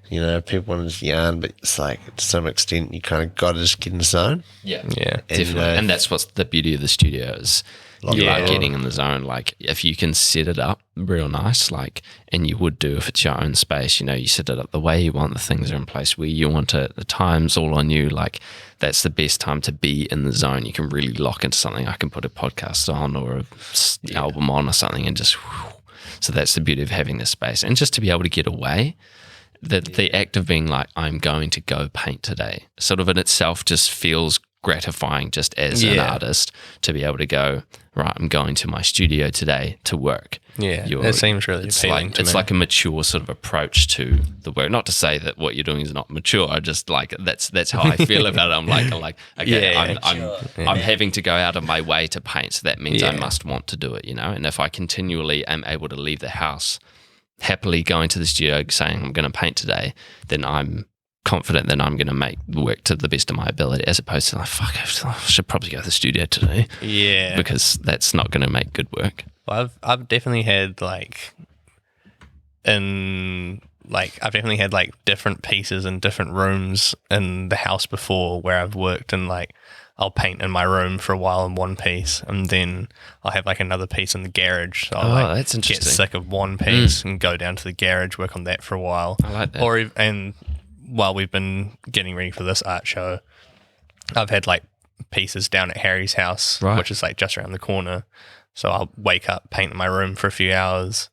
Speaker 1: you know, people want to yarn, but it's like to some extent you kind of got to just get in the zone.
Speaker 2: Yeah.
Speaker 3: Yeah.
Speaker 2: Definitely. And that's what's the beauty of the studio is you are getting in the zone. Like if you can set it up real nice, like, and you would do if it's your own space, you know, you set it up the way you want, the things are in place where you want it, the time's all on you. Like that's the best time to be in the zone. You can really lock into something. I can put a podcast on or a album on or something and just, whew. So that's the beauty of having this space. And just to be able to get away, the act of being like, I'm going to go paint today, sort of in itself just feels gratifying just as an artist to be able to go, right, I'm going to my studio today to work.
Speaker 3: Yeah, it seems really appealing to
Speaker 2: It's
Speaker 3: me.
Speaker 2: like a mature sort of approach to the work. Not to say that what you're doing is not mature. I just like that's how I feel about it. I'm like okay,
Speaker 3: Yeah,
Speaker 2: I'm having to go out of my way to paint, so that means I
Speaker 3: Yeah.
Speaker 2: must want to do it, you know. And if I continually am able to leave the house happily going to the studio saying I'm going to paint today, then I'm confident that I'm going to make work to the best of my ability, as opposed to like, fuck, I should probably go to the studio today.
Speaker 3: Yeah.
Speaker 2: Because that's not going to make good work.
Speaker 3: Well, I've definitely had I've definitely had like different pieces in different rooms in the house before where I've worked, and like I'll paint in my room for a while in one piece, and then I'll have like another piece in the garage. So I'll
Speaker 2: that's
Speaker 3: get
Speaker 2: interesting.
Speaker 3: sick of one piece and go down to the garage, work on that for a while.
Speaker 2: I like that.
Speaker 3: And while we've been getting ready for this art show, I've had like pieces down at Harry's house,
Speaker 2: Right.
Speaker 3: which is like just around the corner. So I'll wake up, paint in my room for a few hours,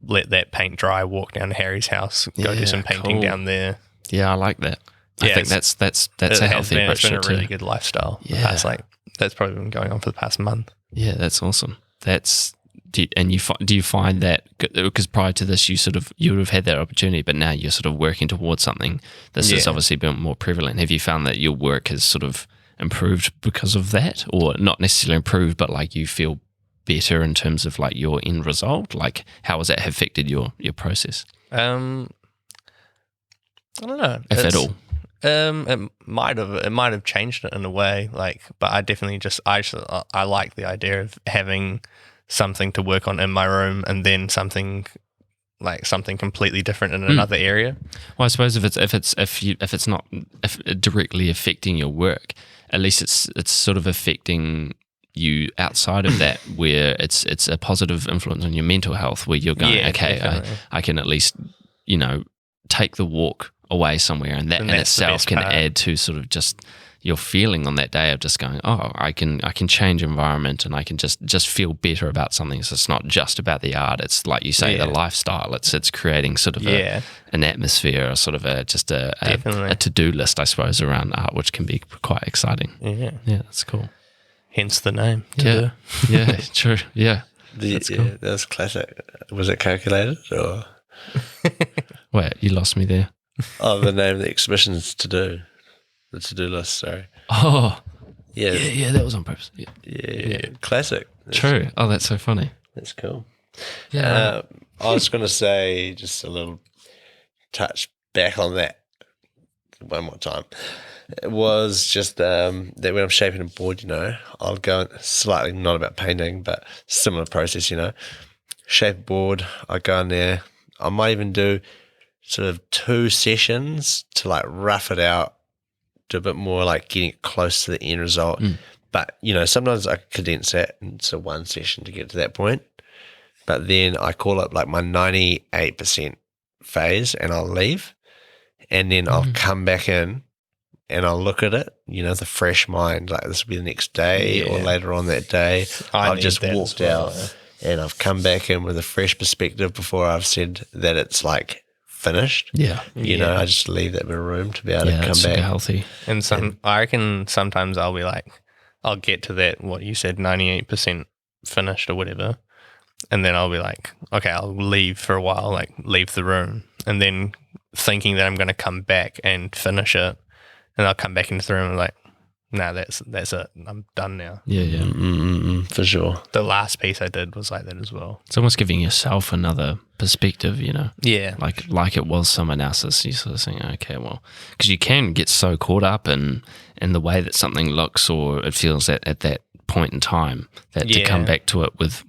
Speaker 3: let that paint dry, walk down to Harry's house, go
Speaker 2: Yeah,
Speaker 3: do some painting
Speaker 2: cool.
Speaker 3: down there.
Speaker 2: Yeah, I like that. I
Speaker 3: Yeah,
Speaker 2: think that's a healthy
Speaker 3: It's
Speaker 2: approach
Speaker 3: been
Speaker 2: to
Speaker 3: a
Speaker 2: it
Speaker 3: really
Speaker 2: too.
Speaker 3: good lifestyle.
Speaker 2: Yeah.
Speaker 3: That's probably been going on for the past month.
Speaker 2: Yeah, that's awesome. Do you find that, because prior to this you would have had that opportunity, but now you're sort of working towards something. This has obviously been more prevalent. Have you found that your work has sort of improved because of that, or not necessarily improved, but like you feel better in terms of like your end result? Like how has that affected your process,
Speaker 3: I don't know.
Speaker 2: if at all?
Speaker 3: It might have changed it in a way, like, but I definitely I like the idea of having something to work on in my room, and then something completely different in another area.
Speaker 2: Well, I suppose if it's not directly affecting your work, at least it's sort of affecting you outside of that where it's a positive influence on your mental health, where you're going,
Speaker 3: Yeah,
Speaker 2: okay,
Speaker 3: definitely.
Speaker 2: I can at least, take the walk away somewhere, and that
Speaker 3: And
Speaker 2: in
Speaker 3: that's the
Speaker 2: itself
Speaker 3: best
Speaker 2: can
Speaker 3: part.
Speaker 2: add to sort of just your feeling on that day of just going, oh, I can change environment, and I can just feel better about something. So it's not just about the art. It's like you say,
Speaker 3: Yeah.
Speaker 2: the lifestyle. It's creating sort of
Speaker 3: Yeah.
Speaker 2: an atmosphere, or sort of a
Speaker 3: Definitely.
Speaker 2: to-do list, I suppose, around art, which can be quite exciting.
Speaker 3: Yeah.
Speaker 2: Yeah, that's cool.
Speaker 3: Hence the name.
Speaker 2: Yeah, yeah, true. Yeah.
Speaker 1: That's that's classic. Was it calculated or?
Speaker 2: Wait, you lost me there.
Speaker 1: Oh, the name of the exhibition is To Do. The to-do list, sorry.
Speaker 2: Oh,
Speaker 1: Yeah,
Speaker 2: yeah, that was on purpose. Yeah.
Speaker 1: yeah. Classic.
Speaker 2: True. Oh, that's so funny.
Speaker 1: That's cool.
Speaker 2: Yeah.
Speaker 1: I was going to say just a little touch back on that one more time. It was just that when I'm shaping a board, I'll go slightly, not about painting, but similar process, shape a board. I go in there. I might even do sort of 2 sessions to like rough it out, do a bit more like getting it close to the end result. But, sometimes I condense that into 1 session to get to that point. But then I call it like my 98% phase and I'll leave. And then I'll come back in and I'll look at it, the fresh mind, like this will be the next day or
Speaker 3: Yeah.
Speaker 1: later on that day.
Speaker 3: I
Speaker 1: I've
Speaker 3: need
Speaker 1: just
Speaker 3: that
Speaker 1: walked
Speaker 3: as well,
Speaker 1: out and I've come back in with a fresh perspective before I've said that it's like finished.
Speaker 2: yeah.
Speaker 1: I just leave that bit of room to be able
Speaker 2: Yeah,
Speaker 1: to come
Speaker 2: that's super
Speaker 1: back.
Speaker 2: healthy.
Speaker 3: And I reckon sometimes I'll be like, I'll get to that, what you said, 98% finished or whatever. And then I'll be like, okay, I'll leave for a while, like leave the room. And then thinking that I'm going to come back and finish it. And I'll come back into the room and like, nah, that's it. I'm done now.
Speaker 2: Yeah, yeah.
Speaker 1: For sure.
Speaker 3: The last piece I did was like that as well.
Speaker 2: It's almost giving yourself another perspective,
Speaker 3: Yeah.
Speaker 2: like it was someone else's. You sort of think, okay, well, because you can get so caught up in the way that something looks or it feels at that point in time that to come
Speaker 3: Yeah.
Speaker 2: back to it with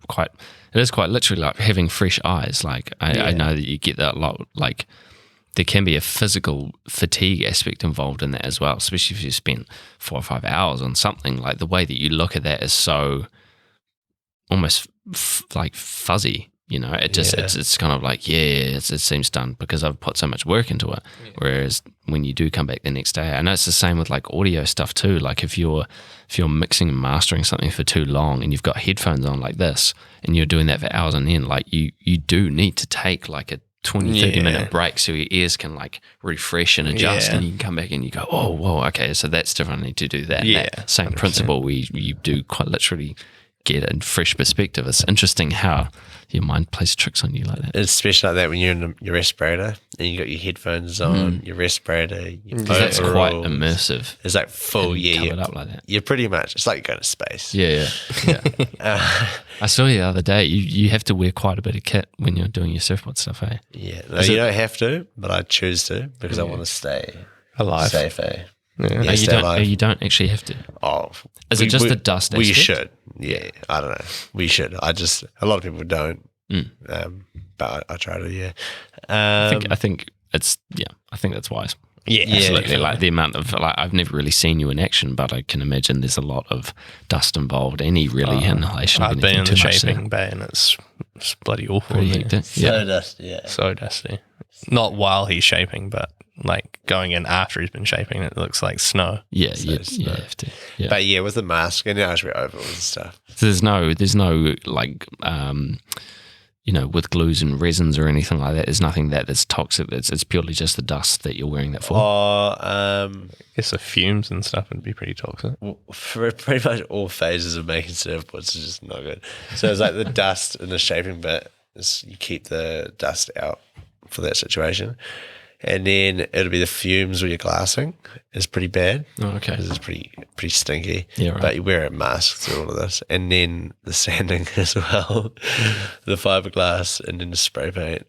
Speaker 2: quite, it is quite literally like having fresh eyes. Like I know that you get that a lot. Like there can be a physical fatigue aspect involved in that as well, especially if you spent 4 or 5 hours on something. Like the way that you look at that is so almost like fuzzy. It just it's kind of like it seems done because I've put so much work into it. Whereas when you do come back the next day, I know it's the same with like audio stuff too. Like if you're mixing and mastering something for too long and you've got headphones on like this and you're doing that for hours on end, like you do need to take like a 20, 30 minute break so your ears can like refresh and adjust, and you can come back and you go, oh, whoa, okay, so that's different. I need to do that. And
Speaker 3: Yeah,
Speaker 2: that same
Speaker 3: 100%.
Speaker 2: principle where you do quite literally get a fresh perspective. It's interesting how your mind plays tricks on you like that.
Speaker 1: Especially like that when you're in your respirator and you got your headphones on, your respirator, your
Speaker 2: That's quite
Speaker 1: overalls.
Speaker 2: immersive.
Speaker 1: It's like full,
Speaker 2: Covered up like that.
Speaker 1: You're pretty much, it's like you're going to space.
Speaker 2: Yeah. I saw you the other day. You have to wear quite a bit of kit when you're doing your surfboard stuff, eh?
Speaker 1: Yeah. No, you don't have to, but I choose to because I want to stay
Speaker 3: Alive.
Speaker 1: safe, eh?
Speaker 3: Yeah.
Speaker 1: Yeah, stay alive.
Speaker 2: You don't actually have to.
Speaker 1: Oh,
Speaker 2: Is it just the dust
Speaker 1: We
Speaker 2: aspect?
Speaker 1: should. Yeah, I don't know. We should. A lot of people don't. But I try to. Yeah.
Speaker 2: I think that's wise.
Speaker 3: Yeah,
Speaker 2: Absolutely.
Speaker 3: definitely.
Speaker 2: Like the amount of I've never really seen you in action, but I can imagine there's a lot of dust involved. Any really inhalation. of
Speaker 3: I've been
Speaker 2: anything
Speaker 3: in the
Speaker 2: too much
Speaker 3: shaping bay and it's bloody awful.
Speaker 2: Pretty
Speaker 3: in there.
Speaker 2: hectic.
Speaker 1: So dusty. Yeah.
Speaker 3: So dusty. Not while he's shaping, but like going in after he's been shaping, it looks like snow.
Speaker 2: Yeah,
Speaker 1: So
Speaker 2: you
Speaker 1: it's
Speaker 2: have to. Yeah.
Speaker 1: But yeah, with the mask and now it's very overalls and stuff.
Speaker 2: So there's no like with glues and resins or anything like that. There's nothing that's toxic. It's purely just the dust that you're wearing that for.
Speaker 3: I guess the fumes and stuff would be pretty toxic.
Speaker 1: For pretty much all phases of making surfboards is just not good. So it's like the dust in the shaping bit, you keep the dust out for that situation. And then it'll be the fumes where you're glassing is pretty bad.
Speaker 2: Oh, okay.
Speaker 1: Because it's pretty stinky.
Speaker 2: Yeah, right.
Speaker 1: But you wear a mask through all of this. And then the sanding as well, the fiberglass, and then the spray paint.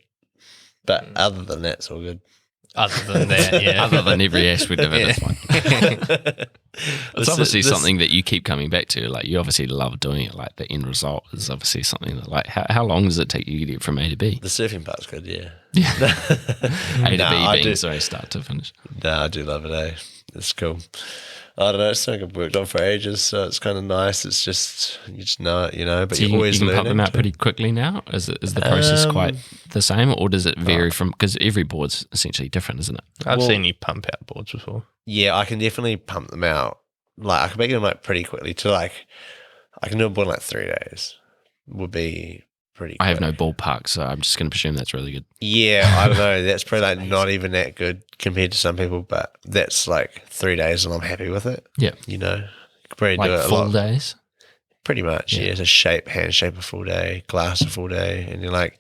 Speaker 1: But other than that, it's all good.
Speaker 3: Other than that, yeah.
Speaker 2: Other than every aspect of it, it's fine. It's obviously
Speaker 1: This-
Speaker 2: something that you keep coming back to. Like you obviously love doing it. Like the end result is obviously something that like how long does it take you to get from A to B?
Speaker 1: The surfing part's good, yeah.
Speaker 2: A to
Speaker 1: No,
Speaker 2: B
Speaker 1: I
Speaker 2: being
Speaker 1: do.
Speaker 2: sorry, start to finish.
Speaker 1: No, I do love it, eh? It's cool. I don't know, it's something I've worked on for ages, so it's kind of nice. It's just, you just know it, but
Speaker 2: So
Speaker 1: you're always
Speaker 2: you can
Speaker 1: learning.
Speaker 2: pump them out
Speaker 1: too.
Speaker 2: pretty quickly now? Is the process quite the same, or does it vary from, because every board's essentially different, isn't it?
Speaker 3: I've seen you pump out boards before.
Speaker 1: Yeah, I can definitely pump them out. Like, I can make them like pretty quickly to like, I can do a board in like 3 days. Would be pretty
Speaker 2: I have
Speaker 1: quick.
Speaker 2: no ballpark, so I'm just going to presume that's really good.
Speaker 1: Yeah, I don't know. That's probably like not even that good compared to some people, but that's like 3 days and I'm happy with it.
Speaker 2: Yeah.
Speaker 1: You know, you could probably
Speaker 2: Like
Speaker 1: do it a
Speaker 2: full
Speaker 1: lot.
Speaker 2: days?
Speaker 1: Pretty much,
Speaker 2: Yeah.
Speaker 1: yeah. It's a hand shape a full day, glass a full day. And you're like,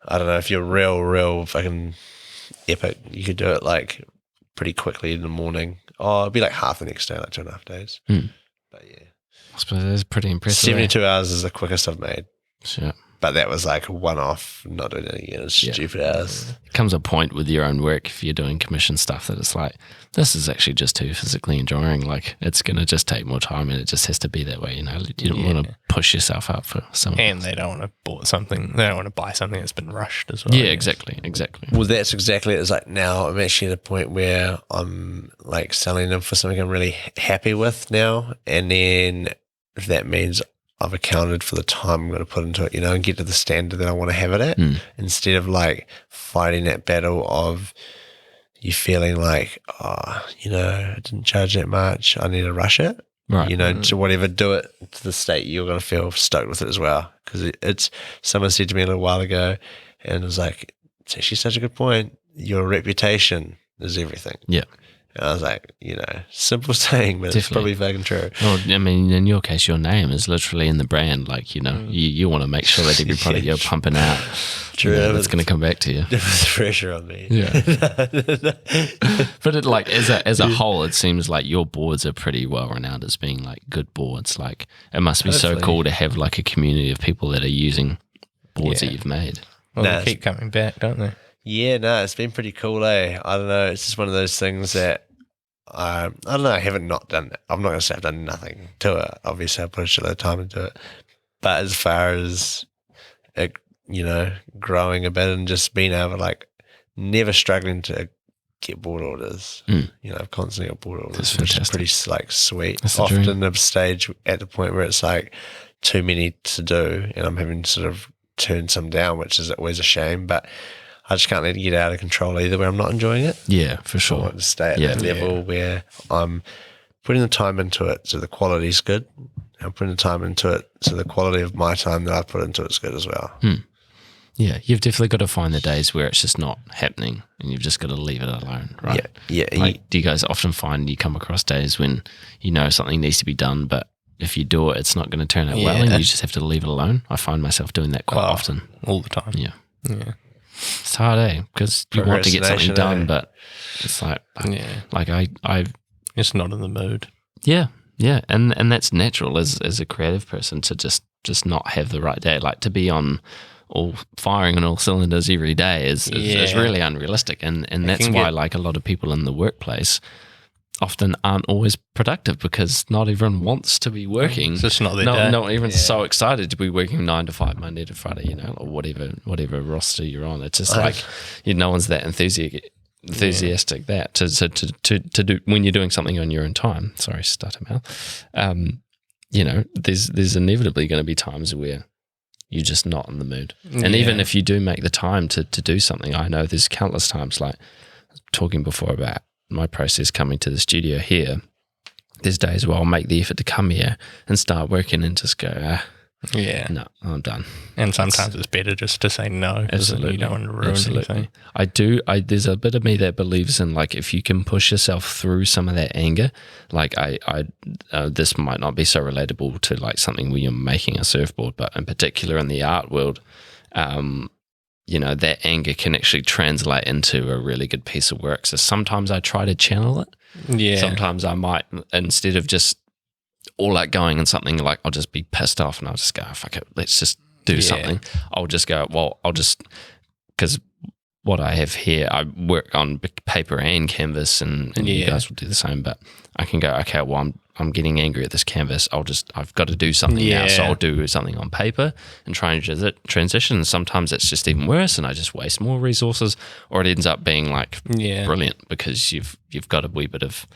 Speaker 1: I don't know, if you're real fucking epic, you could do it like pretty quickly in the morning. Oh, it'd be like half the next day, like 2.5 days. But yeah.
Speaker 2: I suppose that's pretty impressive.
Speaker 1: 72 hours is the quickest I've made.
Speaker 2: Sure.
Speaker 1: But that was like one off, not doing it again. It's
Speaker 2: Yeah.
Speaker 1: stupid hours.
Speaker 2: Comes a point with your own work, if you're doing commission stuff, that it's like, this is actually just too physically enduring. Like, it's going to just take more time, and it just has to be that way. You don't want to push yourself up for something.
Speaker 3: And they don't want to buy something that's been rushed as well.
Speaker 2: Yeah,
Speaker 3: I guess.
Speaker 2: exactly.
Speaker 1: Well, that's exactly it. It's like now I'm actually at a point where I'm like selling them for something I'm really happy with now. And then if that means I've accounted for the time I'm going to put into it, and get to the standard that I want to have it at, instead of like fighting that battle of you feeling like, I didn't charge that much, I need to rush it.
Speaker 2: Right.
Speaker 1: To whatever, do it to the state you're going to feel stoked with it as well. Because it's, someone said to me a little while ago, and it was like, it's actually such a good point. Your reputation is everything.
Speaker 2: Yeah.
Speaker 1: And I was like, simple saying, but
Speaker 2: Definitely.
Speaker 1: it's probably fucking true.
Speaker 2: Well, I mean, in your case, your name is literally in the brand. Like, you want to make sure that every product you're pumping out,
Speaker 1: True.
Speaker 2: it's going to come back to you.
Speaker 1: There's pressure on me.
Speaker 2: Yeah. But it, like, as a whole, it seems like your boards are pretty well renowned as being like good boards. Like, it must be so
Speaker 1: Hopefully.
Speaker 2: cool to have like a community of people that are using boards
Speaker 3: Yeah.
Speaker 2: that you've made.
Speaker 3: Well,
Speaker 1: Nah,
Speaker 3: they keep coming back, don't they?
Speaker 1: Yeah, no, it's been pretty cool, eh? I don't know. It's just one of those things that I don't know. I haven't not done it. I'm not going to say I've done nothing to it. Obviously, I put a shitload of time into it. But as far as it, growing a bit and just being able, like, never struggling to get board orders. I've constantly got board orders,
Speaker 2: That's
Speaker 1: which is
Speaker 2: fantastic.
Speaker 1: pretty, like, sweet.
Speaker 2: That's the
Speaker 1: Often
Speaker 2: dream.
Speaker 1: a stage at the point where it's, like, too many to do and I'm having to sort of turn some down, which is always a shame. But I just can't let it get out of control either where I'm not enjoying it.
Speaker 2: Yeah, for
Speaker 1: I
Speaker 2: sure.
Speaker 1: want to stay at
Speaker 2: Yeah.
Speaker 1: that level where I'm putting the time into it so the quality's good. I'm putting the time into it so the quality of my time that I put into it is good as well.
Speaker 2: Yeah, you've definitely got to find the days where it's just not happening and you've just got to leave it alone, right?
Speaker 1: Yeah.
Speaker 2: Like, do you guys often find you come across days when something needs to be done, but if you do it, it's not going to turn out well and you just have to leave it alone? I find myself doing that quite often.
Speaker 3: All the time.
Speaker 2: Yeah.
Speaker 3: Yeah.
Speaker 2: It's hard, because you want to get something
Speaker 1: Procrastination,
Speaker 2: done,
Speaker 1: eh?
Speaker 2: but it's like,
Speaker 3: Yeah.
Speaker 2: like I
Speaker 3: It's not in the mood.
Speaker 2: yeah, and that's natural as a creative person to just not have the right day, like to be on firing on all cylinders every day is
Speaker 3: Yeah.
Speaker 2: really unrealistic, and that's
Speaker 3: can
Speaker 2: why
Speaker 3: get-
Speaker 2: like a lot of people in the workplace often aren't always productive because not everyone wants to be working.
Speaker 3: It's just not their day.
Speaker 2: Not even so excited to be working 9 to 5 Monday to Friday, or whatever roster you're on. It's just like no one's that enthusiastic that to do when you're doing something on your own time. Sorry, stutter mouth. There's inevitably going to be times where you're just not in the mood. And even if you do make the time to do something, I know there's countless times, like talking before about my process coming to the studio here, there's days where I'll make the effort to come here and start working and just go,
Speaker 3: Yeah.
Speaker 2: no, I'm done.
Speaker 3: And sometimes it's better just to say no. 'Cause
Speaker 2: Absolutely.
Speaker 3: You don't want to ruin anything.
Speaker 2: There's a bit of me that believes in, like, if you can push yourself through some of that anger, like this might not be so relatable to like something where you're making a surfboard, but in particular in the art world, that anger can actually translate into a really good piece of work. So sometimes I try to channel it.
Speaker 3: Yeah.
Speaker 2: Sometimes I might, instead of just all out going and something, like I'll just be pissed off and I'll just go, fuck it, let's just do something. I'll just go, because what I have here, I work on paper and canvas, and you guys will do the same. But I can go, okay, well, I'm getting angry at this canvas. I've got to do something now, so I'll do something on paper and try and transition. And sometimes it's just even worse, and I just waste more resources, or it ends up being like brilliant because you've got a wee bit of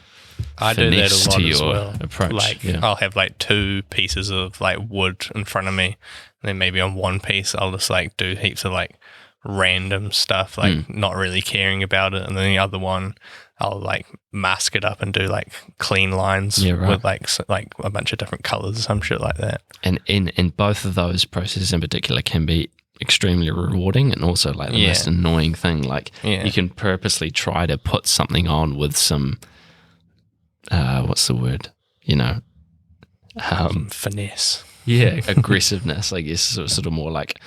Speaker 3: I do that a lot
Speaker 2: to your
Speaker 3: as well.
Speaker 2: approach.
Speaker 3: Like
Speaker 2: yeah.
Speaker 3: I'll have like 2 pieces of like wood in front of me, and then maybe on one piece I'll just like do heaps of like random stuff, like not really caring about it, and then the other one I'll like mask it up and do like clean lines with like a bunch of different colors or some shit like that.
Speaker 2: And in both of those processes in particular can be extremely rewarding and also like the most annoying thing. Like you can purposely try to put something on with some what's the word?
Speaker 3: Finesse.
Speaker 2: Yeah, aggressiveness, I guess, sort of more like,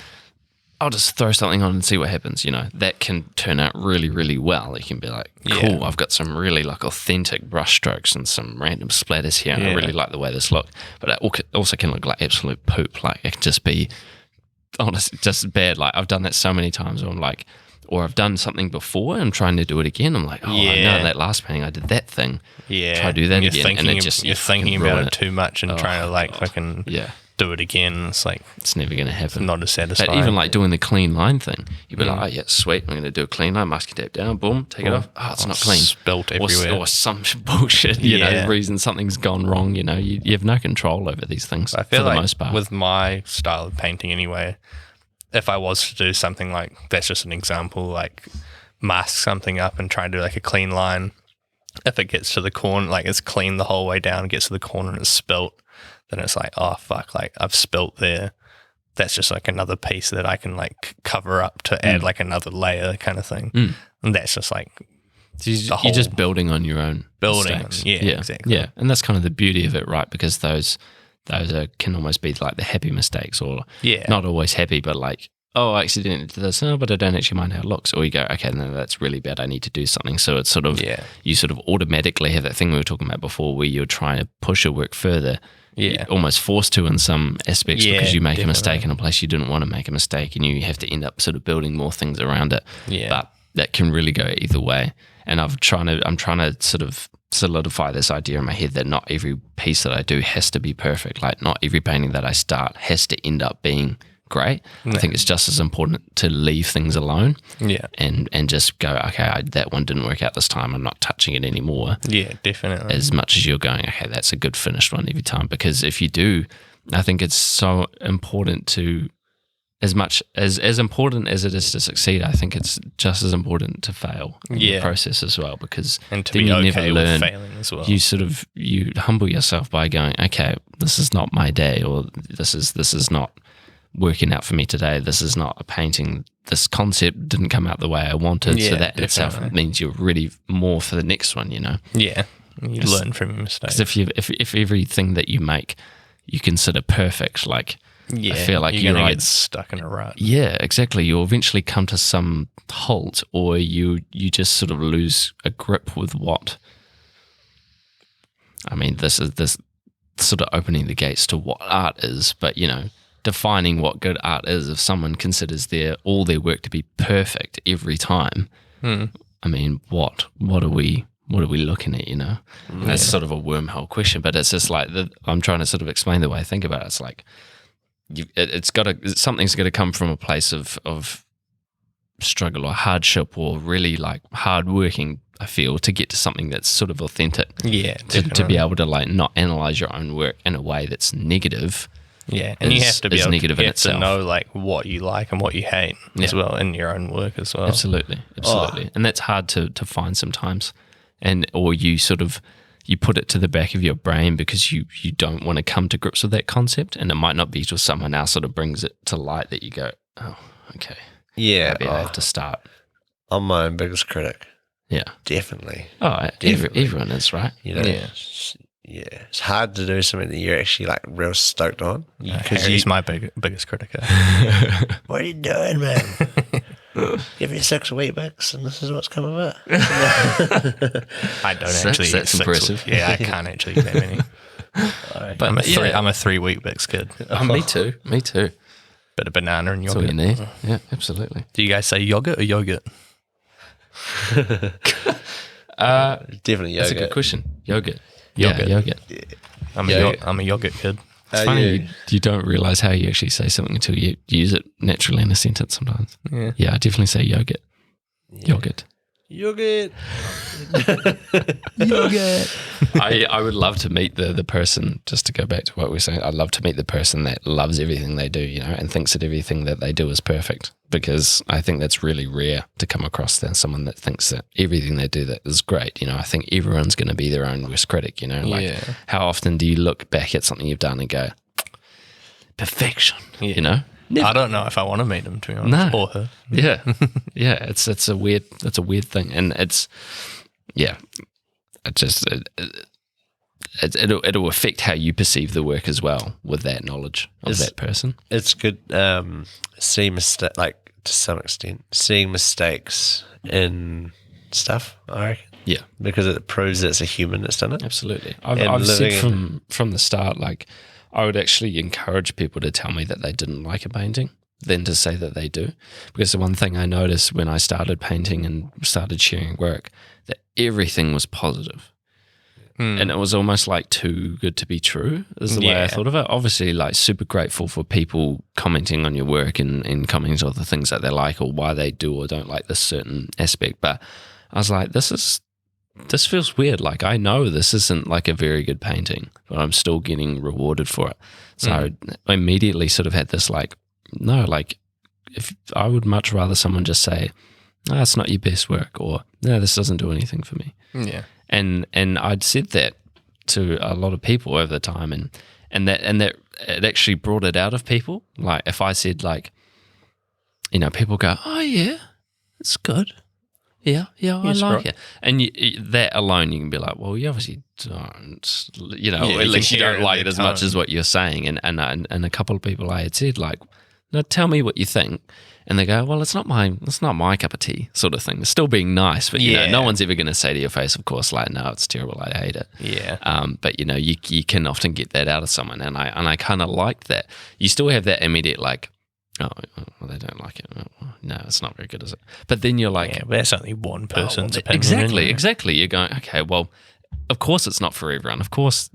Speaker 2: I'll just throw something on and see what happens, That can turn out really, really well. You can be like, cool, I've got some really like authentic brush strokes and some random splatters here, and I really like the way this looks. But it also can look like absolute poop. Like, it can just be, honestly, just bad. Like, I've done that so many times where I'm like, or I've done something before and I'm trying to do it again. I'm like, I know that last painting I did that thing.
Speaker 3: Yeah.
Speaker 2: Try to do that again. And
Speaker 3: you're thinking about it too much and trying to like fucking do it again. It's like,
Speaker 2: it's never going to happen.
Speaker 3: Not as satisfying.
Speaker 2: But even like doing the clean line thing, you'd be like, oh yeah, sweet, I'm going to do a clean line, masking tape down, boom, take it off. Oh, it's not clean.
Speaker 3: Spilt everywhere.
Speaker 2: Or some bullshit, reason something's gone wrong, you have no control over these things
Speaker 3: I feel
Speaker 2: for the
Speaker 3: like
Speaker 2: most part.
Speaker 3: With my style of painting anyway, if I was to do something like, that's just an example, like mask something up and try and do like a clean line, if it gets to the corner, like it's clean the whole way down, gets to the corner and it's spilt, then it's like, oh fuck, like I've spilt there. That's just like another piece that I can like cover up to add like another layer kind of thing. And that's just like,
Speaker 2: you're just building on your own mistakes.
Speaker 3: Yeah, exactly.
Speaker 2: Yeah, and that's kind of the beauty of it, right? Because those can almost be like the happy mistakes, or not always happy, but like, oh, I accidentally did this, but I don't actually mind how it looks. Or you go, okay, no, that's really bad, I need to do something. So it's sort of, you sort of automatically have that thing we were talking about before where you're trying to push your work further. You're almost forced to in some aspects because you make a mistake in a place you didn't want to make a mistake, and you have to end up sort of building more things around it. But that can really go either way. And I'm trying to sort of solidify this idea in my head that not every piece that I do has to be perfect. Like, not every painting that I start has to end up being great. I think it's just as important to leave things alone. And just go, okay, that one didn't work out this time, I'm not touching it anymore.
Speaker 3: Definitely.
Speaker 2: As much as you're going, okay, that's a good finished one every time. Because if you do, I think it's so important to, as much as important as it is to succeed, I think it's just as important to fail in the process as well, because
Speaker 3: and to
Speaker 2: then
Speaker 3: be
Speaker 2: you
Speaker 3: okay
Speaker 2: never
Speaker 3: with
Speaker 2: learn.
Speaker 3: failing as well.
Speaker 2: You humble yourself by going, okay, this is not my day, or this is not working out for me today. This is not a painting. This concept didn't come out the way I wanted. So that in itself means you're ready more for the next one,
Speaker 3: Yeah. You learn from your mistakes.
Speaker 2: Because if everything that you make you consider perfect, like, I feel like
Speaker 3: you're going to get stuck in a rut.
Speaker 2: Yeah, exactly. You'll eventually come to some halt, or you just sort of lose a grip with what. I mean, this is sort of opening the gates to what art is, but defining what good art is. If someone considers all their work to be perfect every time, I mean, what are we looking at? That's sort of a wormhole question, but it's just like I'm trying to sort of explain the way I think about it. It's like, something's got to come from a place of struggle or hardship, or really like hard working, I feel, to get to something that's sort of authentic. To be able to like not analyze your own work in a way that's negative.
Speaker 3: And you have to be able
Speaker 2: negative in itself.
Speaker 3: to know like what you like and what you hate as well in your own work as well.
Speaker 2: Absolutely. And that's hard to find sometimes. Or you put it to the back of your brain because you don't want to come to grips with that concept, and it might not be till someone else sort of brings it to light that you go, oh, okay.
Speaker 1: Yeah.
Speaker 2: Maybe I have to start.
Speaker 1: I'm my own biggest critic.
Speaker 2: Yeah.
Speaker 1: Definitely.
Speaker 2: Oh, everyone is, right?
Speaker 1: It's hard to do something that you're actually like real stoked on.
Speaker 3: Because he's my biggest critic.
Speaker 1: What are you doing, man? Give me 6 Weet-Bix and this is what's come of it.
Speaker 3: I don't actually.
Speaker 2: That's impressive.
Speaker 3: I can't actually get that many. But I'm a 3 Weet-Bix kid.
Speaker 2: Oh, me too.
Speaker 3: Bit of banana and
Speaker 2: That's all
Speaker 3: yogurt.
Speaker 2: you need. Yeah, absolutely.
Speaker 3: Do you guys say yogurt or yogurt?
Speaker 1: Definitely
Speaker 2: That's a
Speaker 1: yogurt.
Speaker 2: good question. Yogurt.
Speaker 3: Yogurt.
Speaker 2: Yeah, yogurt.
Speaker 3: I'm a yogurt kid.
Speaker 2: It's funny you don't realize how you actually say something until you use it naturally in a sentence sometimes. Yeah, I definitely say yogurt. Yogurt.
Speaker 1: Yogurt.
Speaker 2: Yogurt. I would love to meet the person, just to go back to what we were saying, I'd love to meet the person that loves everything they do, you know, and thinks that everything that they do is perfect, because I think that's really rare to come across than someone that thinks that everything they do that is great. You know, I think everyone's going to be their own worst critic, you know, like how often do you look back at something you've done and go, perfection, you know? Never.
Speaker 3: I don't know if I want to meet him, to be honest, or her.
Speaker 2: Yeah, yeah. It's a weird thing, and it's it'll affect how you perceive the work as well with that knowledge of that person.
Speaker 1: It's good. See like to some extent, seeing mistakes in stuff. I reckon. Yeah, because it proves that it's a human that's done it.
Speaker 2: Absolutely. I've said from the start, like, I would actually encourage people to tell me that they didn't like a painting than to say that they do. Because the one thing I noticed when I started painting and started sharing work, that everything was positive. And it was almost like too good to be true is the way I thought of it. Obviously, like, super grateful for people commenting on your work and commenting on the things that they like or why they do or don't like this certain aspect. But I was like, this feels weird. Like, I know this isn't like a very good painting, but I'm still getting rewarded for it. So I immediately sort of had this like, no, like, if I would much rather someone just say, no, it's not your best work, or no, this doesn't do anything for me.
Speaker 3: Yeah.
Speaker 2: And I'd said that to a lot of people over the time, and that it actually brought it out of people. Like, if I said, like, you know, people go, oh yeah, it's good. Yeah, I like it. And that alone, you can be like, well, you obviously don't, you know, at least you don't like it as much as what you're saying. And a couple of people I had said, like, no, tell me what you think. And they go, well, it's not my cup of tea, sort of thing. It's still being nice, but you know, no one's ever going to say to your face, of course, like, no, it's terrible, I hate it.
Speaker 3: Yeah.
Speaker 2: But you know, you can often get that out of someone, and I kind of liked that. You still have that immediate, like, oh, well, they don't like it. No, it's not very good, is it? But then you're like,
Speaker 3: but that's only one person's opinion.
Speaker 2: Exactly. You're going, okay, well, of course it's not for everyone. Of course,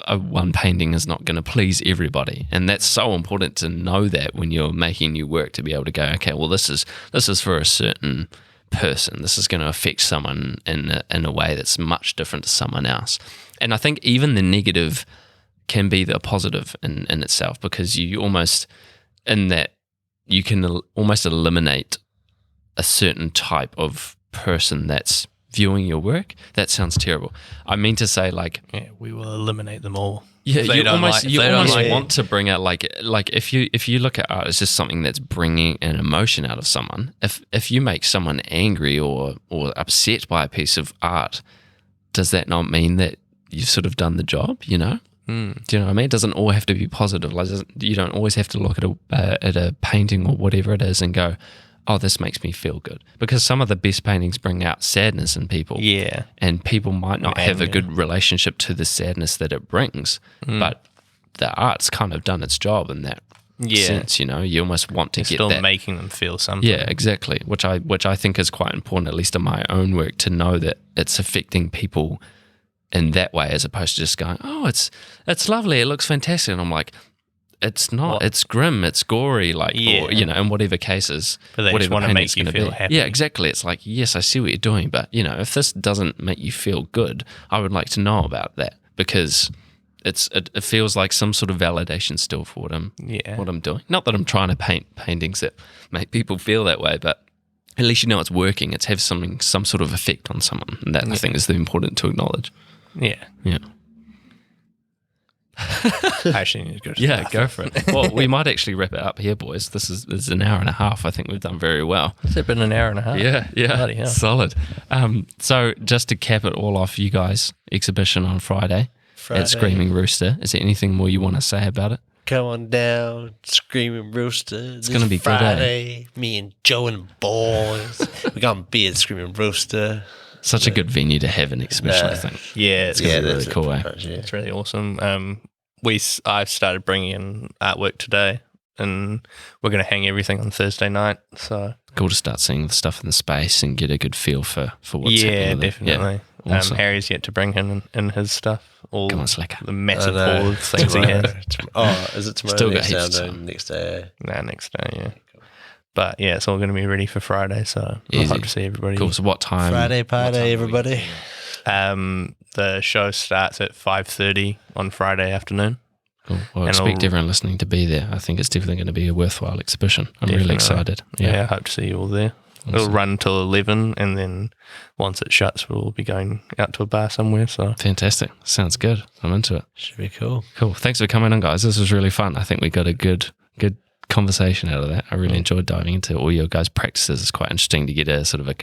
Speaker 2: one painting is not going to please everybody, and that's so important to know that when you're making new work, to be able to go, okay, well, this is for a certain person. This is going to affect someone in a way that's much different to someone else. And I think even the negative can be the positive in itself, because you almost, in that, you can almost eliminate a certain type of person that's viewing your work. That sounds terrible. I mean to say, like,
Speaker 3: we will eliminate them all.
Speaker 2: Yeah, you almost want to bring out, like if you look at art as just something that's bringing an emotion out of someone. If you make someone angry or upset by a piece of art, does that not mean that you've sort of done the job? You know. Do you know what I mean? It doesn't all have to be positive. Like, you don't always have to look at a painting or whatever it is and go, oh, this makes me feel good. Because some of the best paintings bring out sadness in people. Yeah. And people might not have a good relationship to the sadness that it brings. But the art's kind of done its job in that sense, you know? You almost want to get
Speaker 3: still
Speaker 2: that.
Speaker 3: Making them feel something.
Speaker 2: Yeah, exactly. Which I think is quite important, at least in my own work, to know that it's affecting people in that way, as opposed to just going, oh, it's lovely, it looks fantastic. And I'm like, it's not. It's grim. It's gory. Like, or, you know, in whatever cases.
Speaker 3: But they just want to make you feel happy.
Speaker 2: Yeah, exactly. It's like, yes, I see what you're doing, but you know, if this doesn't make you feel good, I would like to know about that, because it feels like some sort of validation still for what I'm doing. Not that I'm trying to paint paintings that make people feel that way, but at least you know it's working. It's have some sort of effect on someone, and that I think is the important to acknowledge. Yeah.
Speaker 3: I actually need to go to
Speaker 2: the bathroom. Go for it. Well, we might actually wrap it up here, boys. This is an hour and a half. I think we've done very well.
Speaker 3: Has it been an hour and a half?
Speaker 2: Yeah.
Speaker 3: Bloody hell.
Speaker 2: Solid. So just to cap it all off, you guys, exhibition on Friday at Screaming Rooster. Is there anything more you want to say about it?
Speaker 1: Come on down, Screaming Rooster.
Speaker 2: It's going to be
Speaker 1: Friday. Good, me and Joe and the boys. We're going to be at Screaming Rooster.
Speaker 2: Such a good venue to have an exhibition, I think.
Speaker 3: Yeah,
Speaker 2: it's going to be really cool.
Speaker 3: It's really awesome. I've started bringing in artwork today and we're going to hang everything on Thursday night. So
Speaker 2: Cool to start seeing the stuff in the space and get a good feel for what's happening. With
Speaker 3: definitely.
Speaker 2: It. Yeah, awesome.
Speaker 3: Harry's yet to bring in his stuff. All
Speaker 2: Come on, Slacker.
Speaker 3: the massive haul of things he has.
Speaker 1: Is it tomorrow?
Speaker 2: Still got
Speaker 1: Next
Speaker 2: heaps of
Speaker 1: day,
Speaker 2: time.
Speaker 1: next day.
Speaker 3: Nah, next day, yeah. But yeah, it's all going to be ready for Friday, so I
Speaker 2: Easy.
Speaker 3: hope to see everybody.
Speaker 2: Cool. So what time?
Speaker 1: Friday party, everybody.
Speaker 3: The show starts at 5:30 on Friday afternoon.
Speaker 2: Cool. Well, I
Speaker 3: And
Speaker 2: expect
Speaker 3: I'll-
Speaker 2: everyone listening to be there. I think it's definitely going to be a worthwhile exhibition. I'm
Speaker 3: Definitely.
Speaker 2: really excited.
Speaker 3: Yeah,
Speaker 2: Yeah.
Speaker 3: I hope to see you all there. It'll
Speaker 2: Awesome.
Speaker 3: run till 11, and then once it shuts, we'll be going out to a bar somewhere. So
Speaker 2: Fantastic. Sounds good. I'm into it.
Speaker 1: Should be cool.
Speaker 2: Cool. Thanks for coming on, guys. This was really fun. I think we got a good conversation out of that. I really enjoyed diving into all your guys' practices. It's quite interesting to get a sort of a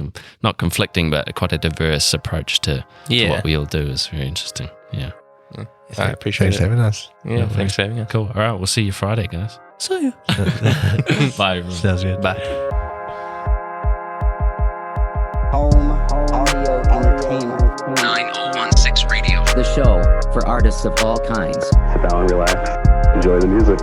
Speaker 2: not conflicting, but quite a diverse approach to what we all do. Is very interesting. Yeah.
Speaker 3: I appreciate
Speaker 1: Thanks
Speaker 3: it.
Speaker 1: for having us.
Speaker 3: Yeah, thanks for having us.
Speaker 2: Cool. All right. We'll see you Friday, guys.
Speaker 3: See you.
Speaker 2: Bye, everyone.
Speaker 1: Sounds good.
Speaker 3: Bye.
Speaker 4: Home Audio Entertainment.
Speaker 5: 9016 Radio.
Speaker 4: The show for artists of all kinds.
Speaker 6: Sit down, relax, enjoy the music.